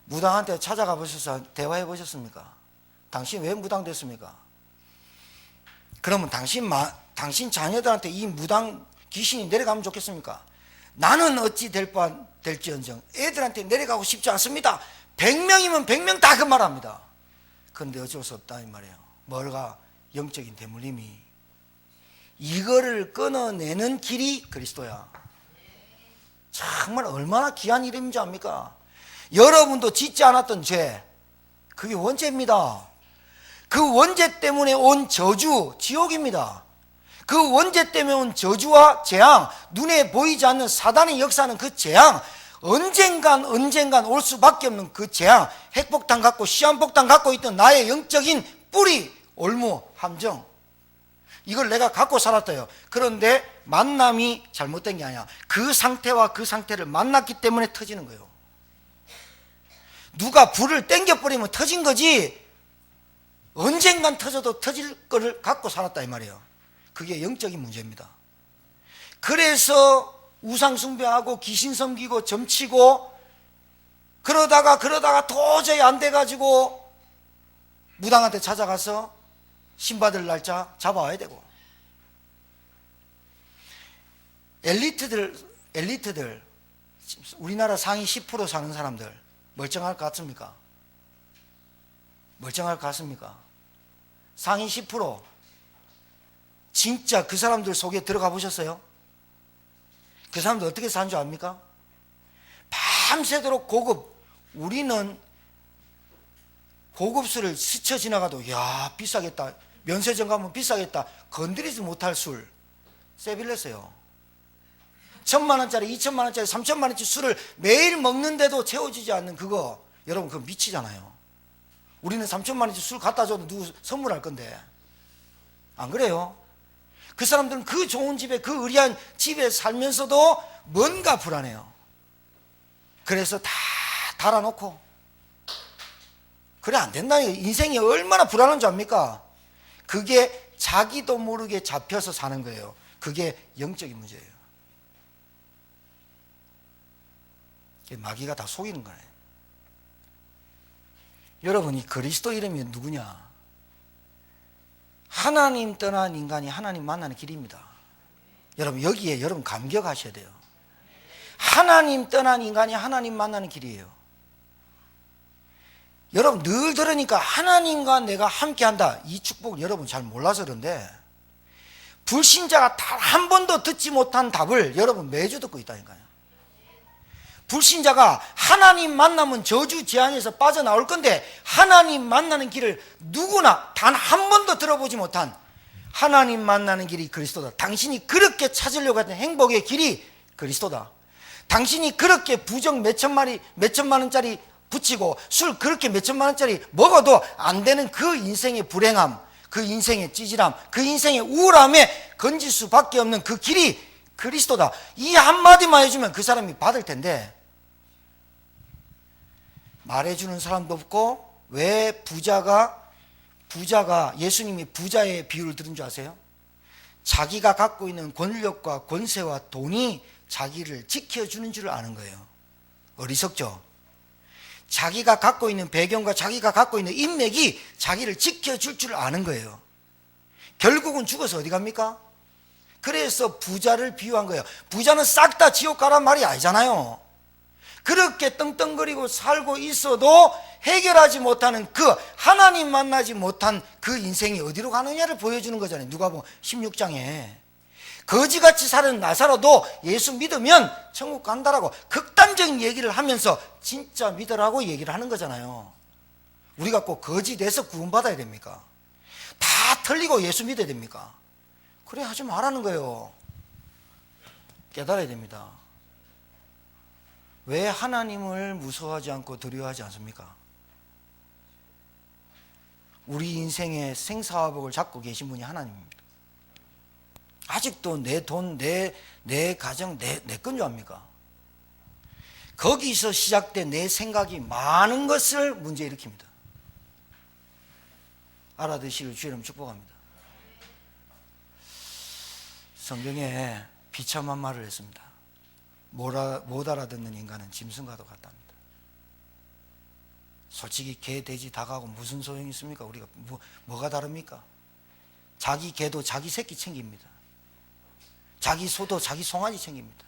Speaker 1: 무당한테 찾아가 보셔서 대화해 보셨습니까? 당신 왜 무당됐습니까? 그러면 당신 자녀들한테 이 무당 귀신이 내려가면 좋겠습니까? 나는 어찌 될지언정 애들한테 내려가고 싶지 않습니다. 100명이면 100명 다 그 말합니다. 그런데 어쩔 수 없다 이 말이에요. 뭘가? 영적인 대물림이. 이거를 끊어내는 길이 그리스도야. 정말 얼마나 귀한 이름인지 압니까? 여러분도 짓지 않았던 죄, 그게 원죄입니다. 그 원죄 때문에 온 저주, 지옥입니다. 그 원죄 때문에 온 저주와 재앙, 눈에 보이지 않는 사단의 역사는 그 재앙, 언젠간 올 수밖에 없는 그 재앙, 핵폭탄 갖고 시한폭탄 갖고 있던 나의 영적인 뿌리, 올무, 함정, 이걸 내가 갖고 살았대요. 그런데 만남이 잘못된 게 아니야. 그 상태와 그 상태를 만났기 때문에 터지는 거예요. 누가 불을 땡겨버리면 터진 거지, 언젠간 터져도 터질 거를 갖고 살았다 이 말이에요. 그게 영적인 문제입니다. 그래서 우상 숭배하고 귀신 섬기고 점치고 그러다가 도저히 안 돼가지고 무당한테 찾아가서 신받을 날짜 잡아와야 되고, 엘리트들 우리나라 상위 10% 사는 사람들 멀쩡할 것 같습니까? 멀쩡할 것 같습니까? 상위 10% 진짜 그 사람들 속에 들어가 보셨어요? 그 사람들 어떻게 사는 줄 압니까? 밤새도록 우리는 고급술을 스쳐 지나가도 야 비싸겠다, 면세점 가면 비싸겠다, 건드리지 못할 술 세빌렸어요. 1,000만원짜리 2,000만원짜리 3,000만원짜리 술을 매일 먹는데도 채워지지 않는 그거, 여러분 그거 미치잖아요. 우리는 3,000만원짜리 술 갖다 줘도 누구 선물할 건데, 안 그래요? 그 사람들은 그 좋은 집에, 그 의리한 집에 살면서도 뭔가 불안해요. 그래서 다 달아놓고, 그래 안 된다. 인생이 얼마나 불안한 줄 압니까? 그게 자기도 모르게 잡혀서 사는 거예요. 그게 영적인 문제예요. 마귀가 다 속이는 거예요. 여러분이 그리스도 이름이 누구냐? 하나님 떠난 인간이 하나님 만나는 길입니다. 여러분 여기에 여러분 감격하셔야 돼요. 하나님 떠난 인간이 하나님 만나는 길이에요. 여러분 늘 들으니까 하나님과 내가 함께한다, 이 축복을 여러분 잘 몰라서 그런데 불신자가 단 한 번도 듣지 못한 답을 여러분 매주 듣고 있다니까요. 불신자가 하나님 만나면 저주 재앙에서 빠져나올 건데 하나님 만나는 길을 누구나 단 한 번도 들어보지 못한, 하나님 만나는 길이 그리스도다. 당신이 그렇게 찾으려고 했던 행복의 길이 그리스도다. 당신이 그렇게 부정 몇천만 원짜리 붙이고 술 그렇게 몇천만 원짜리 먹어도 안 되는 그 인생의 불행함, 그 인생의 찌질함, 그 인생의 우울함에 건질 수밖에 없는 그 길이 그리스도다. 이 한마디만 해주면 그 사람이 받을 텐데 말해주는 사람도 없고. 왜 부자가 예수님이 부자의 비유를 들은 줄 아세요? 자기가 갖고 있는 권력과 권세와 돈이 자기를 지켜주는 줄 아는 거예요. 어리석죠? 자기가 갖고 있는 배경과 자기가 갖고 있는 인맥이 자기를 지켜줄 줄 아는 거예요. 결국은 죽어서 어디 갑니까? 그래서 부자를 비유한 거예요. 부자는 싹 다 지옥 가란 말이 아니잖아요. 그렇게 떵떵거리고 살고 있어도 해결하지 못하는 그 하나님 만나지 못한 그 인생이 어디로 가느냐를 보여주는 거잖아요. 누가복음 16장에 거지같이 사는 나사로도 예수 믿으면 천국 간다라고 극단적인 얘기를 하면서 진짜 믿으라고 얘기를 하는 거잖아요. 우리가 꼭 거지 돼서 구원받아야 됩니까? 다 틀리고 예수 믿어야 됩니까? 그래 하지 말라는 거예요. 깨달아야 됩니다. 왜 하나님을 무서워하지 않고 두려워하지 않습니까? 우리 인생의 생사화복을 잡고 계신 분이 하나님입니다. 아직도 내 돈, 내 가정, 내 건 줄 압니까? 거기서 시작된 내 생각이 많은 것을 문제 일으킵니다. 알아두시길 주의 이름 축복합니다. 성경에 비참한 말을 했습니다. 못 알아듣는 인간은 짐승과도 같답니다. 솔직히 개, 돼지, 닭하고 무슨 소용이 있습니까? 우리가 뭐가 다릅니까? 자기 개도 자기 새끼 챙깁니다. 자기 소도 자기 송아지 챙깁니다.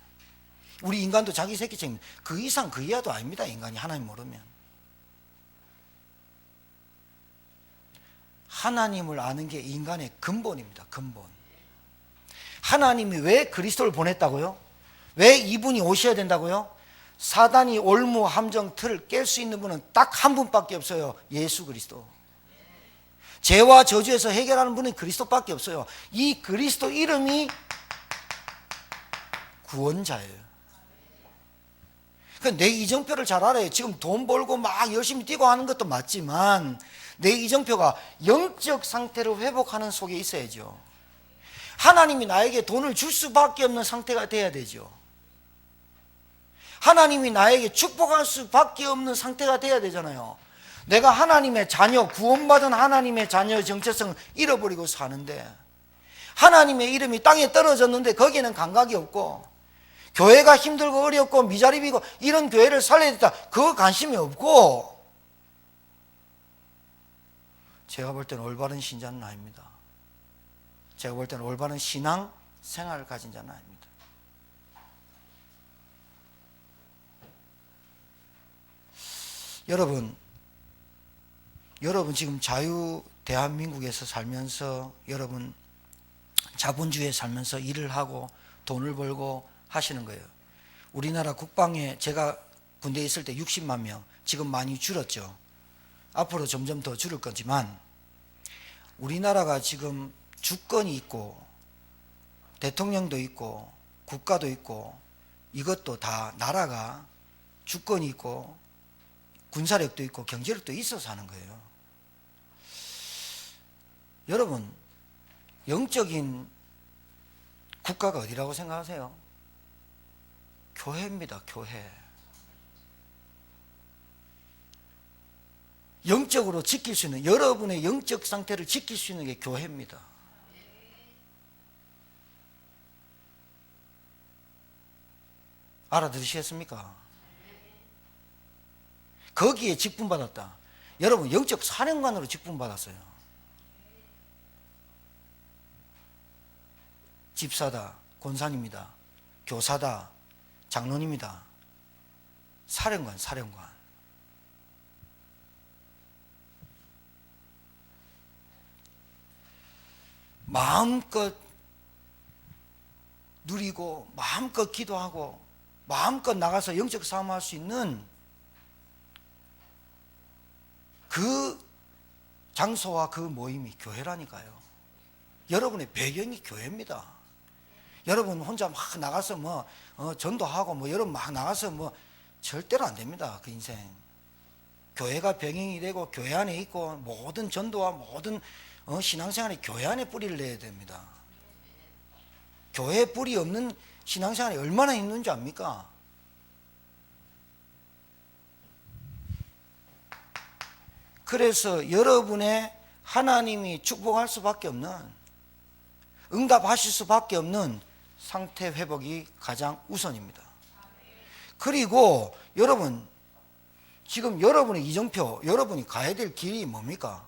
Speaker 1: 우리 인간도 자기 새끼 챙깁니다. 그 이상 그 이하도 아닙니다. 인간이 하나님 모르면. 하나님을 아는 게 인간의 근본입니다. 근본. 하나님이 왜 그리스도를 보냈다고요? 왜 이분이 오셔야 된다고요? 사단이 올무 함정 틀을 깰 수 있는 분은 딱 한 분밖에 없어요. 예수 그리스도. 죄와 저주에서 해결하는 분은 그리스도밖에 없어요. 이 그리스도 이름이 구원자예요. 내 이정표를 잘 알아요. 지금 돈 벌고 막 열심히 뛰고 하는 것도 맞지만 내 이정표가 영적 상태를 회복하는 속에 있어야죠. 하나님이 나에게 돈을 줄 수밖에 없는 상태가 돼야 되죠. 하나님이 나에게 축복할 수밖에 없는 상태가 돼야 되잖아요. 내가 하나님의 자녀, 구원받은 하나님의 자녀의 정체성을 잃어버리고 사는데, 하나님의 이름이 땅에 떨어졌는데 거기에는 감각이 없고, 교회가 힘들고 어렵고 미자립이고 이런 교회를 살려야 된다, 그거 관심이 없고, 제가 볼 때는 올바른 신자는 아닙니다. 제가 볼 때는 올바른 신앙 생활을 가진 자는 아닙니다. 여러분 지금 자유 대한민국에서 살면서, 여러분 자본주의에 살면서 일을 하고 돈을 벌고 하시는 거예요. 우리나라 국방에 제가 군대에 있을 때 60만 명, 지금 많이 줄었죠. 앞으로 점점 더 줄을 거지만, 우리나라가 지금 주권이 있고 대통령도 있고 국가도 있고, 이것도 다 나라가 주권이 있고 군사력도 있고 경제력도 있어서 하는 거예요. 여러분, 영적인 국가가 어디라고 생각하세요? 교회입니다. 교회. 영적으로 지킬 수 있는, 여러분의 영적 상태를 지킬 수 있는 게 교회입니다. 알아들으시겠습니까? 거기에 직분받았다. 여러분, 영적 사령관으로 직분받았어요. 집사다, 권사님이다, 교사다, 장로님이다, 사령관. 마음껏 누리고 마음껏 기도하고 마음껏 나가서 영적 싸움할 수 있는 그 장소와 그 모임이 교회라니까요. 여러분의 배경이 교회입니다. 여러분 혼자 막 나가서 전도하고 여러분 막 나가서 절대로 안 됩니다. 그 인생. 교회가 병행이 되고 교회 안에 있고, 모든 전도와 모든 신앙생활이 교회 안에 뿌리를 내야 됩니다. 교회에 뿌리 없는 신앙생활이 얼마나 있는 줄 압니까? 그래서 여러분의 하나님이 축복할 수밖에 없는, 응답하실 수밖에 없는 상태 회복이 가장 우선입니다. 그리고 여러분, 지금 여러분의 이정표, 여러분이 가야 될 길이 뭡니까?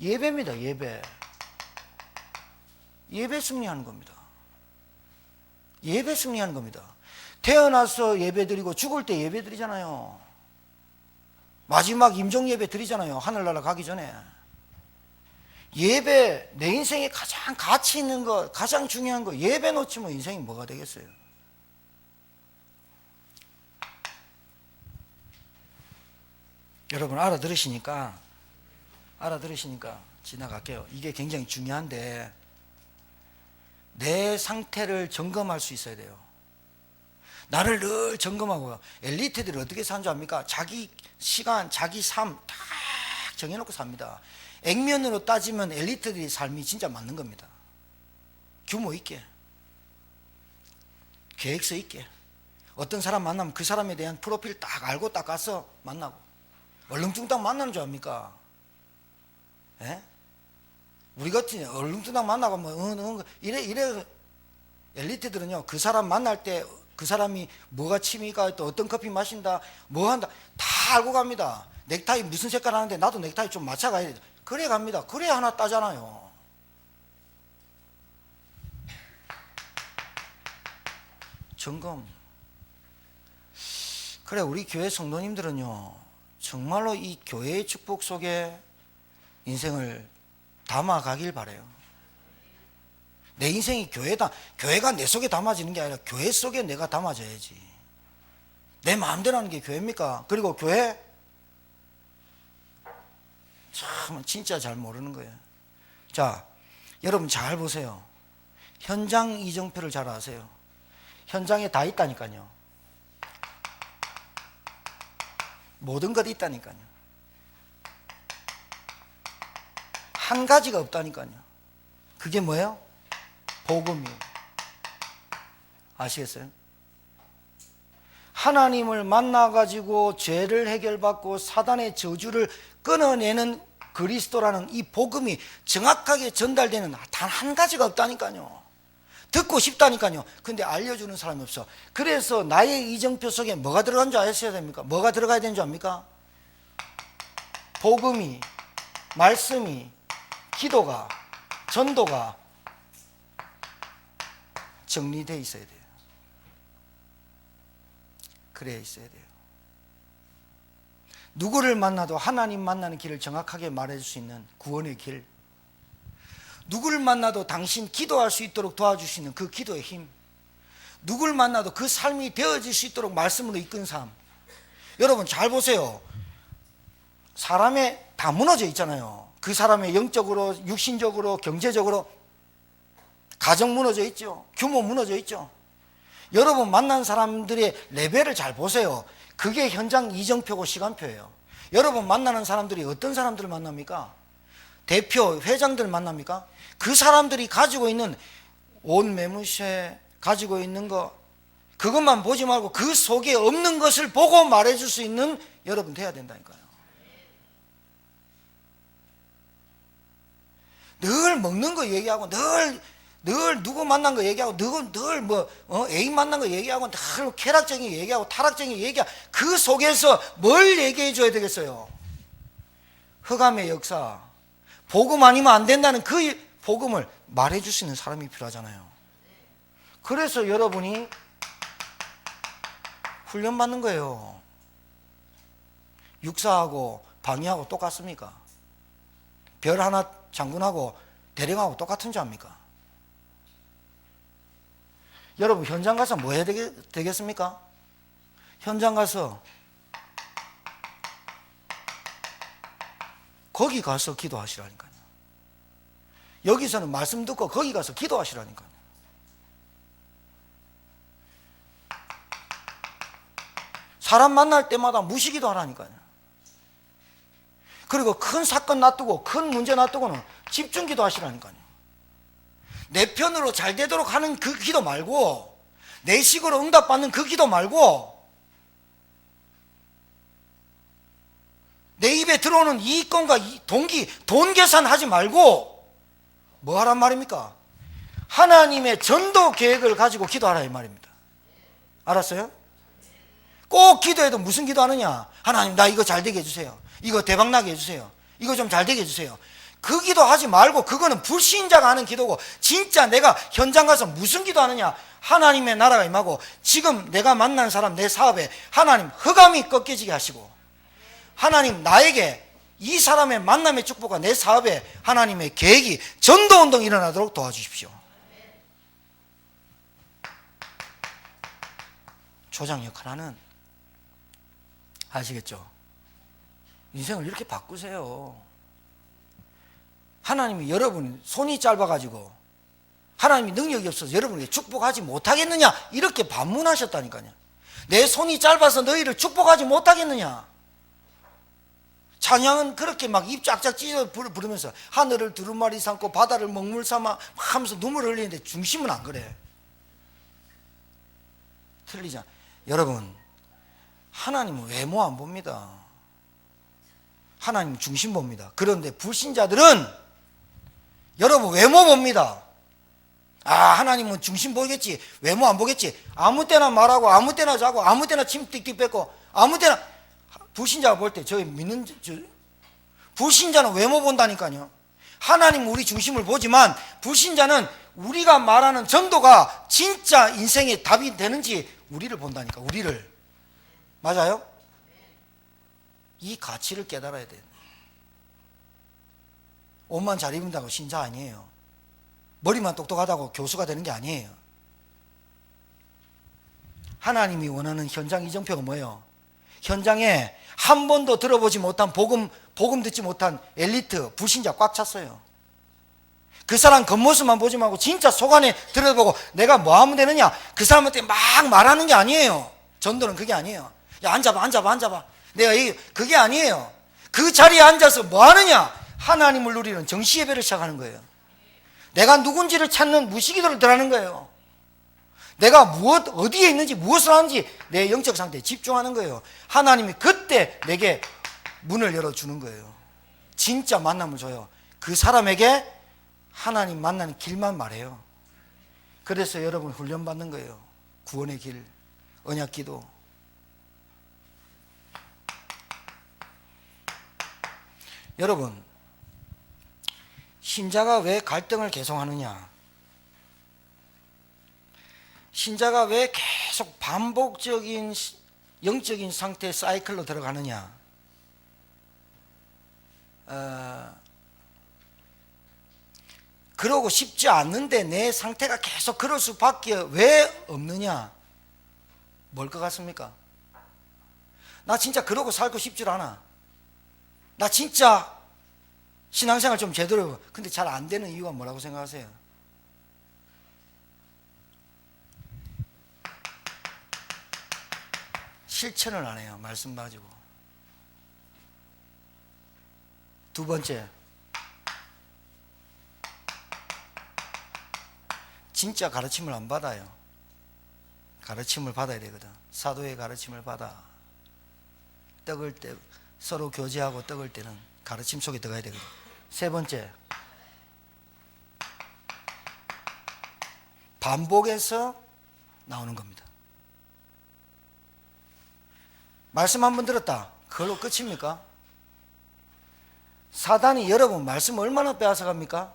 Speaker 1: 예배입니다. 예배. 예배 승리하는 겁니다. 예배 승리하는 겁니다. 태어나서 예배 드리고 죽을 때 예배 드리잖아요. 마지막 임종 예배 드리잖아요. 하늘나라 가기 전에. 예배, 내 인생에 가장 가치 있는 거, 가장 중요한 거, 예배 놓치면 인생이 뭐가 되겠어요? 여러분 알아들으시니까 지나갈게요. 이게 굉장히 중요한데 내 상태를 점검할 수 있어야 돼요. 나를 늘 점검하고요. 엘리트들이 어떻게 사는 줄 압니까? 자기 시간, 자기 삶 다 정해놓고 삽니다. 액면으로 따지면 엘리트들의 삶이 진짜 맞는 겁니다. 규모 있게, 계획서 있게, 어떤 사람 만나면 그 사람에 대한 프로필 딱 알고 딱 가서 만나고, 얼렁뚱땅 만나는 줄 압니까? 예? 우리 같은 얼렁뚱땅 만나고 뭐 이래 엘리트들은요, 그 사람 만날 때 그 사람이 뭐가 취미가 또 어떤 커피 마신다 뭐 한다 다 알고 갑니다. 넥타이 무슨 색깔 하는데 나도 넥타이 좀 맞춰 가야 돼. 그래 갑니다. 그래 하나 따잖아요. 점검. 그래 우리 교회 성도님들은요, 정말로 이 교회의 축복 속에 인생을 담아가길 바래요. 내 인생이 교회가 내 속에 담아지는 게 아니라 교회 속에 내가 담아져야지. 내 마음대로 하는 게 교회입니까? 그리고 교회 참 진짜 잘 모르는 거예요. 자, 여러분 잘 보세요. 현장 이정표를 잘 아세요. 현장에 다 있다니까요. 모든 것이 있다니까요. 한 가지가 없다니까요. 그게 뭐예요? 복음이에요. 아시겠어요? 하나님을 만나가지고 죄를 해결받고 사단의 저주를 끊어내는 그리스도라는 이 복음이 정확하게 전달되는 단 한 가지가 없다니까요. 듣고 싶다니까요. 근데 알려주는 사람이 없어. 그래서 나의 이정표 속에 뭐가 들어간 줄 아셔야 됩니까? 뭐가 들어가야 되는 줄 압니까? 복음이, 말씀이, 기도가, 전도가 정리되어 있어야 돼요. 그래야 있어야 돼요. 누구를 만나도 하나님 만나는 길을 정확하게 말해줄 수 있는 구원의 길, 누구를 만나도 당신 기도할 수 있도록 도와줄 수 있는 그 기도의 힘, 누구를 만나도 그 삶이 되어질 수 있도록 말씀으로 이끈 삶. 여러분 잘 보세요. 사람에 다 무너져 있잖아요. 그 사람의 영적으로, 육신적으로, 경제적으로 가정 무너져 있죠. 규모 무너져 있죠. 여러분 만난 사람들의 레벨을 잘 보세요. 그게 현장 이정표고 시간표예요. 여러분 만나는 사람들이 어떤 사람들을 만납니까? 대표, 회장들 만납니까? 그 사람들이 가지고 있는 옷 매무새, 가지고 있는 거 그것만 보지 말고 그 속에 없는 것을 보고 말해줄 수 있는 여러분 돼야 된다니까요. 늘 먹는 거 얘기하고 늘 누구 만난 거 얘기하고 늘 애인 만난 거 얘기하고 늘 쾌락적인 얘기하고 타락적인 얘기하고 그 속에서 뭘 얘기해 줘야 되겠어요? 흑암의 역사, 복음 아니면 안 된다는 그 복음을 말해 줄 수 있는 사람이 필요하잖아요. 그래서 여러분이 훈련받는 거예요. 육사하고 방위하고 똑같습니까? 별 하나 장군하고 대령하고 똑같은 줄 압니까? 여러분 현장 가서 뭐 해야 되겠습니까? 현장 가서 거기 가서 기도하시라니까요. 여기서는 말씀 듣고 거기 가서 기도하시라니까요. 사람 만날 때마다 무시기도 하라니까요. 그리고 큰 사건 놔두고 큰 문제 놔두고는 집중기도 하시라니까요. 내 편으로 잘 되도록 하는 그 기도 말고, 내 식으로 응답받는 그 기도 말고, 내 입에 들어오는 이익권과 돈 계산하지 말고 뭐 하란 말입니까? 하나님의 전도 계획을 가지고 기도하라 이 말입니다. 알았어요? 꼭 기도해도 무슨 기도하느냐? 하나님 나 이거 잘 되게 해주세요. 이거 대박나게 해주세요. 이거 좀 잘 되게 해주세요. 그 기도 하지 말고 그거는 불신자가 하는 기도고, 진짜 내가 현장 가서 무슨 기도하느냐? 하나님의 나라가 임하고 지금 내가 만난 사람 내 사업에 하나님 흑암이 꺾여지게 하시고, 하나님 나에게 이 사람의 만남의 축복과 내 사업에 하나님의 계획이 전도운동이 일어나도록 도와주십시오. 조장 역할 하는, 아시겠죠? 인생을 이렇게 바꾸세요. 하나님이 여러분 손이 짧아가지고 하나님이 능력이 없어서 여러분에게 축복하지 못하겠느냐 이렇게 반문하셨다니까요. 내 손이 짧아서 너희를 축복하지 못하겠느냐. 찬양은 그렇게 막 입 쫙쫙 찢어 부르면서 하늘을 두루마리 삼고 바다를 먹물 삼아 하면서 눈물을 흘리는데 중심은 안 그래. 틀리잖아. 여러분, 하나님은 외모 안 봅니다. 하나님 중심 봅니다. 그런데 불신자들은 여러분 외모 봅니다. 아, 하나님은 중심 보겠지, 외모 안 보겠지. 아무 때나 말하고 아무 때나 자고 아무 때나 침 띡띡 뱉고 아무 때나. 불신자가 볼 때 저희 믿는 불신자는 외모 본다니까요. 하나님 우리 중심을 보지만 불신자는 우리가 말하는 전도가 진짜 인생의 답이 되는지 우리를 본다니까. 우리를. 맞아요? 이 가치를 깨달아야 돼요. 옷만 잘 입는다고 신자 아니에요. 머리만 똑똑하다고 교수가 되는 게 아니에요. 하나님이 원하는 현장 이정표가 뭐예요? 현장에 한 번도 들어보지 못한 복음 듣지 못한 엘리트 불신자 꽉 찼어요. 그 사람 겉모습만 보지 말고 진짜 속 안에 들어보고 내가 뭐 하면 되느냐, 그 사람한테 막 말하는 게 아니에요. 전도는 그게 아니에요. 야, 앉아봐. 내가 그게 아니에요. 그 자리에 앉아서 뭐 하느냐? 하나님을 누리는 정시 예배를 시작하는 거예요. 내가 누군지를 찾는 무시기도를 들어가는 거예요. 내가 어디에 있는지 무엇을 하는지 내 영적 상태에 집중하는 거예요. 하나님이 그때 내게 문을 열어주는 거예요. 진짜 만남을 줘요. 그 사람에게 하나님 만나는 길만 말해요. 그래서 여러분 훈련받는 거예요. 구원의 길, 언약기도. 여러분, 신자가 왜 갈등을 계속 하느냐? 신자가 왜 계속 반복적인 영적인 상태의 사이클로 들어가느냐? 그러고 싶지 않는데 내 상태가 계속 그럴 수밖에 왜 없느냐? 뭘 것 같습니까? 나 진짜 그러고 살고 싶지 않아. 나 진짜 신앙생활 좀 제대로 해봐. 근데 잘 안 되는 이유가 뭐라고 생각하세요? 실천을 안 해요. 말씀 가지고. 두 번째, 진짜 가르침을 안 받아요. 가르침을 받아야 되거든. 사도의 가르침을 받아. 떡을 때 서로 교제하고 떡을 때는 가르침 속에 들어가야 되거든. 세 번째, 반복해서 나오는 겁니다. 말씀 한 번 들었다, 그걸로 끝입니까? 사단이 여러분 말씀 얼마나 빼앗아갑니까?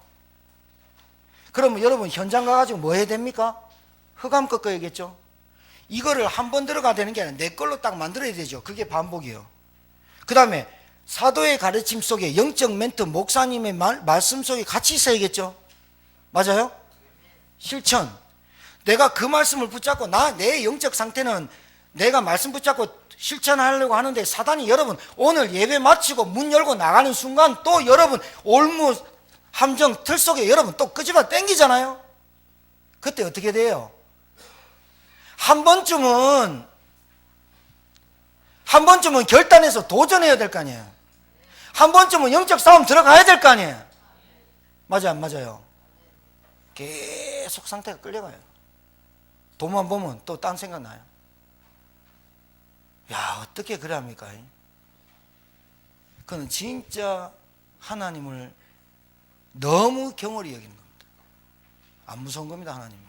Speaker 1: 그러면 여러분 현장 가가지고 뭐 해야 됩니까? 흑암 꺾어야겠죠. 이거를 한 번 들어가야 되는 게 아니라 내 걸로 딱 만들어야 되죠. 그게 반복이에요. 그 다음에 사도의 가르침 속에 영적 멘트, 목사님의 말씀 속에 같이 있어야겠죠. 맞아요? 실천. 내가 그 말씀을 붙잡고 내 영적 상태는 내가 말씀 붙잡고 실천하려고 하는데 사단이 여러분 오늘 예배 마치고 문 열고 나가는 순간 또 여러분 올무 함정 틀 속에 여러분 또 끄집어 당기잖아요. 그때 어떻게 돼요? 한 번쯤은 결단해서 도전해야 될 거 아니에요. 한 번쯤은 영적 싸움 들어가야 될 거 아니에요. 맞아요, 안 맞아요? 계속 상태가 끌려가요. 돈만 보면 또 딴 생각 나요. 야, 어떻게 그래 합니까? 그건 진짜 하나님을 너무 경홀히 여기는 겁니다. 안 무서운 겁니다, 하나님이.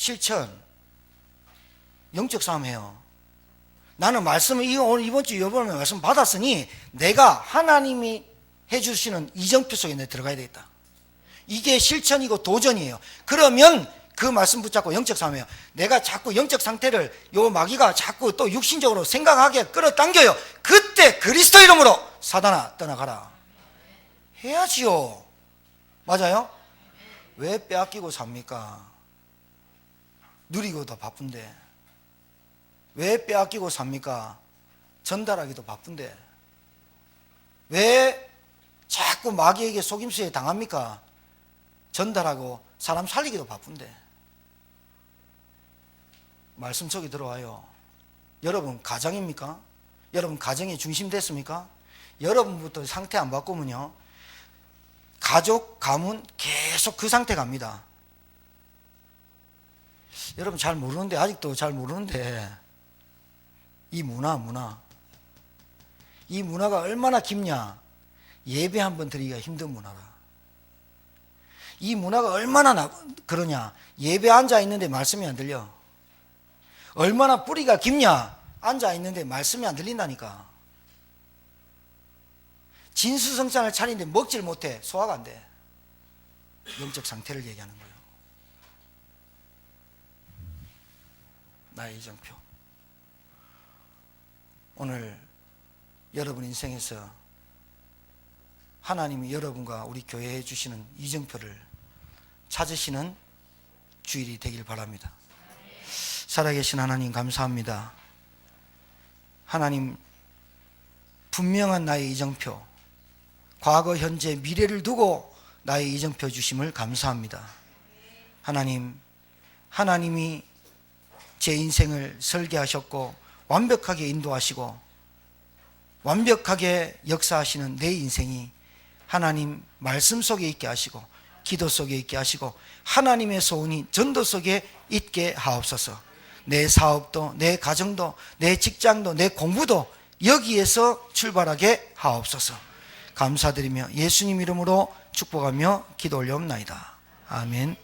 Speaker 1: 실천, 영적 싸움해요. 나는 말씀을 오늘 이번 주 이번에 말씀 받았으니 내가 하나님이 해주시는 이정표 속에 내 들어가야 되겠다. 이게 실천이고 도전이에요. 그러면 그 말씀 붙잡고 영적 싸움해요. 내가 자꾸 영적 상태를 요 마귀가 자꾸 또 육신적으로 생각하게 끌어당겨요. 그때 그리스도 이름으로 사단아 떠나가라 해야지요. 맞아요? 왜 빼앗기고 삽니까? 누리고 더 바쁜데. 왜 빼앗기고 삽니까? 전달하기도 바쁜데. 왜 자꾸 마귀에게 속임수에 당합니까? 전달하고 사람 살리기도 바쁜데. 말씀 속에 들어와요. 여러분 가정입니까? 여러분 가정이 중심 됐습니까? 여러분부터 상태 안 바꾸면요, 가족, 가문 계속 그 상태 갑니다. 여러분 잘 모르는데, 아직도 잘 모르는데, 이 문화가 얼마나 깊냐? 예배 한번 드리기가 힘든 문화라. 이 문화가 얼마나 그러냐? 예배 앉아 있는데 말씀이 안 들려. 얼마나 뿌리가 깊냐? 앉아 있는데 말씀이 안 들린다니까. 진수성찬을 차리는데 먹질 못해. 소화가 안 돼. 영적 상태를 얘기하는 거예요. 나의 이정표. 오늘 여러분 인생에서 하나님이 여러분과 우리 교회에 주시는 이정표를 찾으시는 주일이 되길 바랍니다. 살아계신 하나님 감사합니다. 하나님, 분명한 나의 이정표, 과거, 현재, 미래를 두고 나의 이정표 주심을 감사합니다. 하나님, 하나님이 제 인생을 설계하셨고 완벽하게 인도하시고 완벽하게 역사하시는 내 인생이 하나님 말씀 속에 있게 하시고 기도 속에 있게 하시고 하나님의 소원이 전도 속에 있게 하옵소서. 내 사업도, 내 가정도, 내 직장도, 내 공부도 여기에서 출발하게 하옵소서. 감사드리며 예수님 이름으로 축복하며 기도 올려옵나이다. 아멘.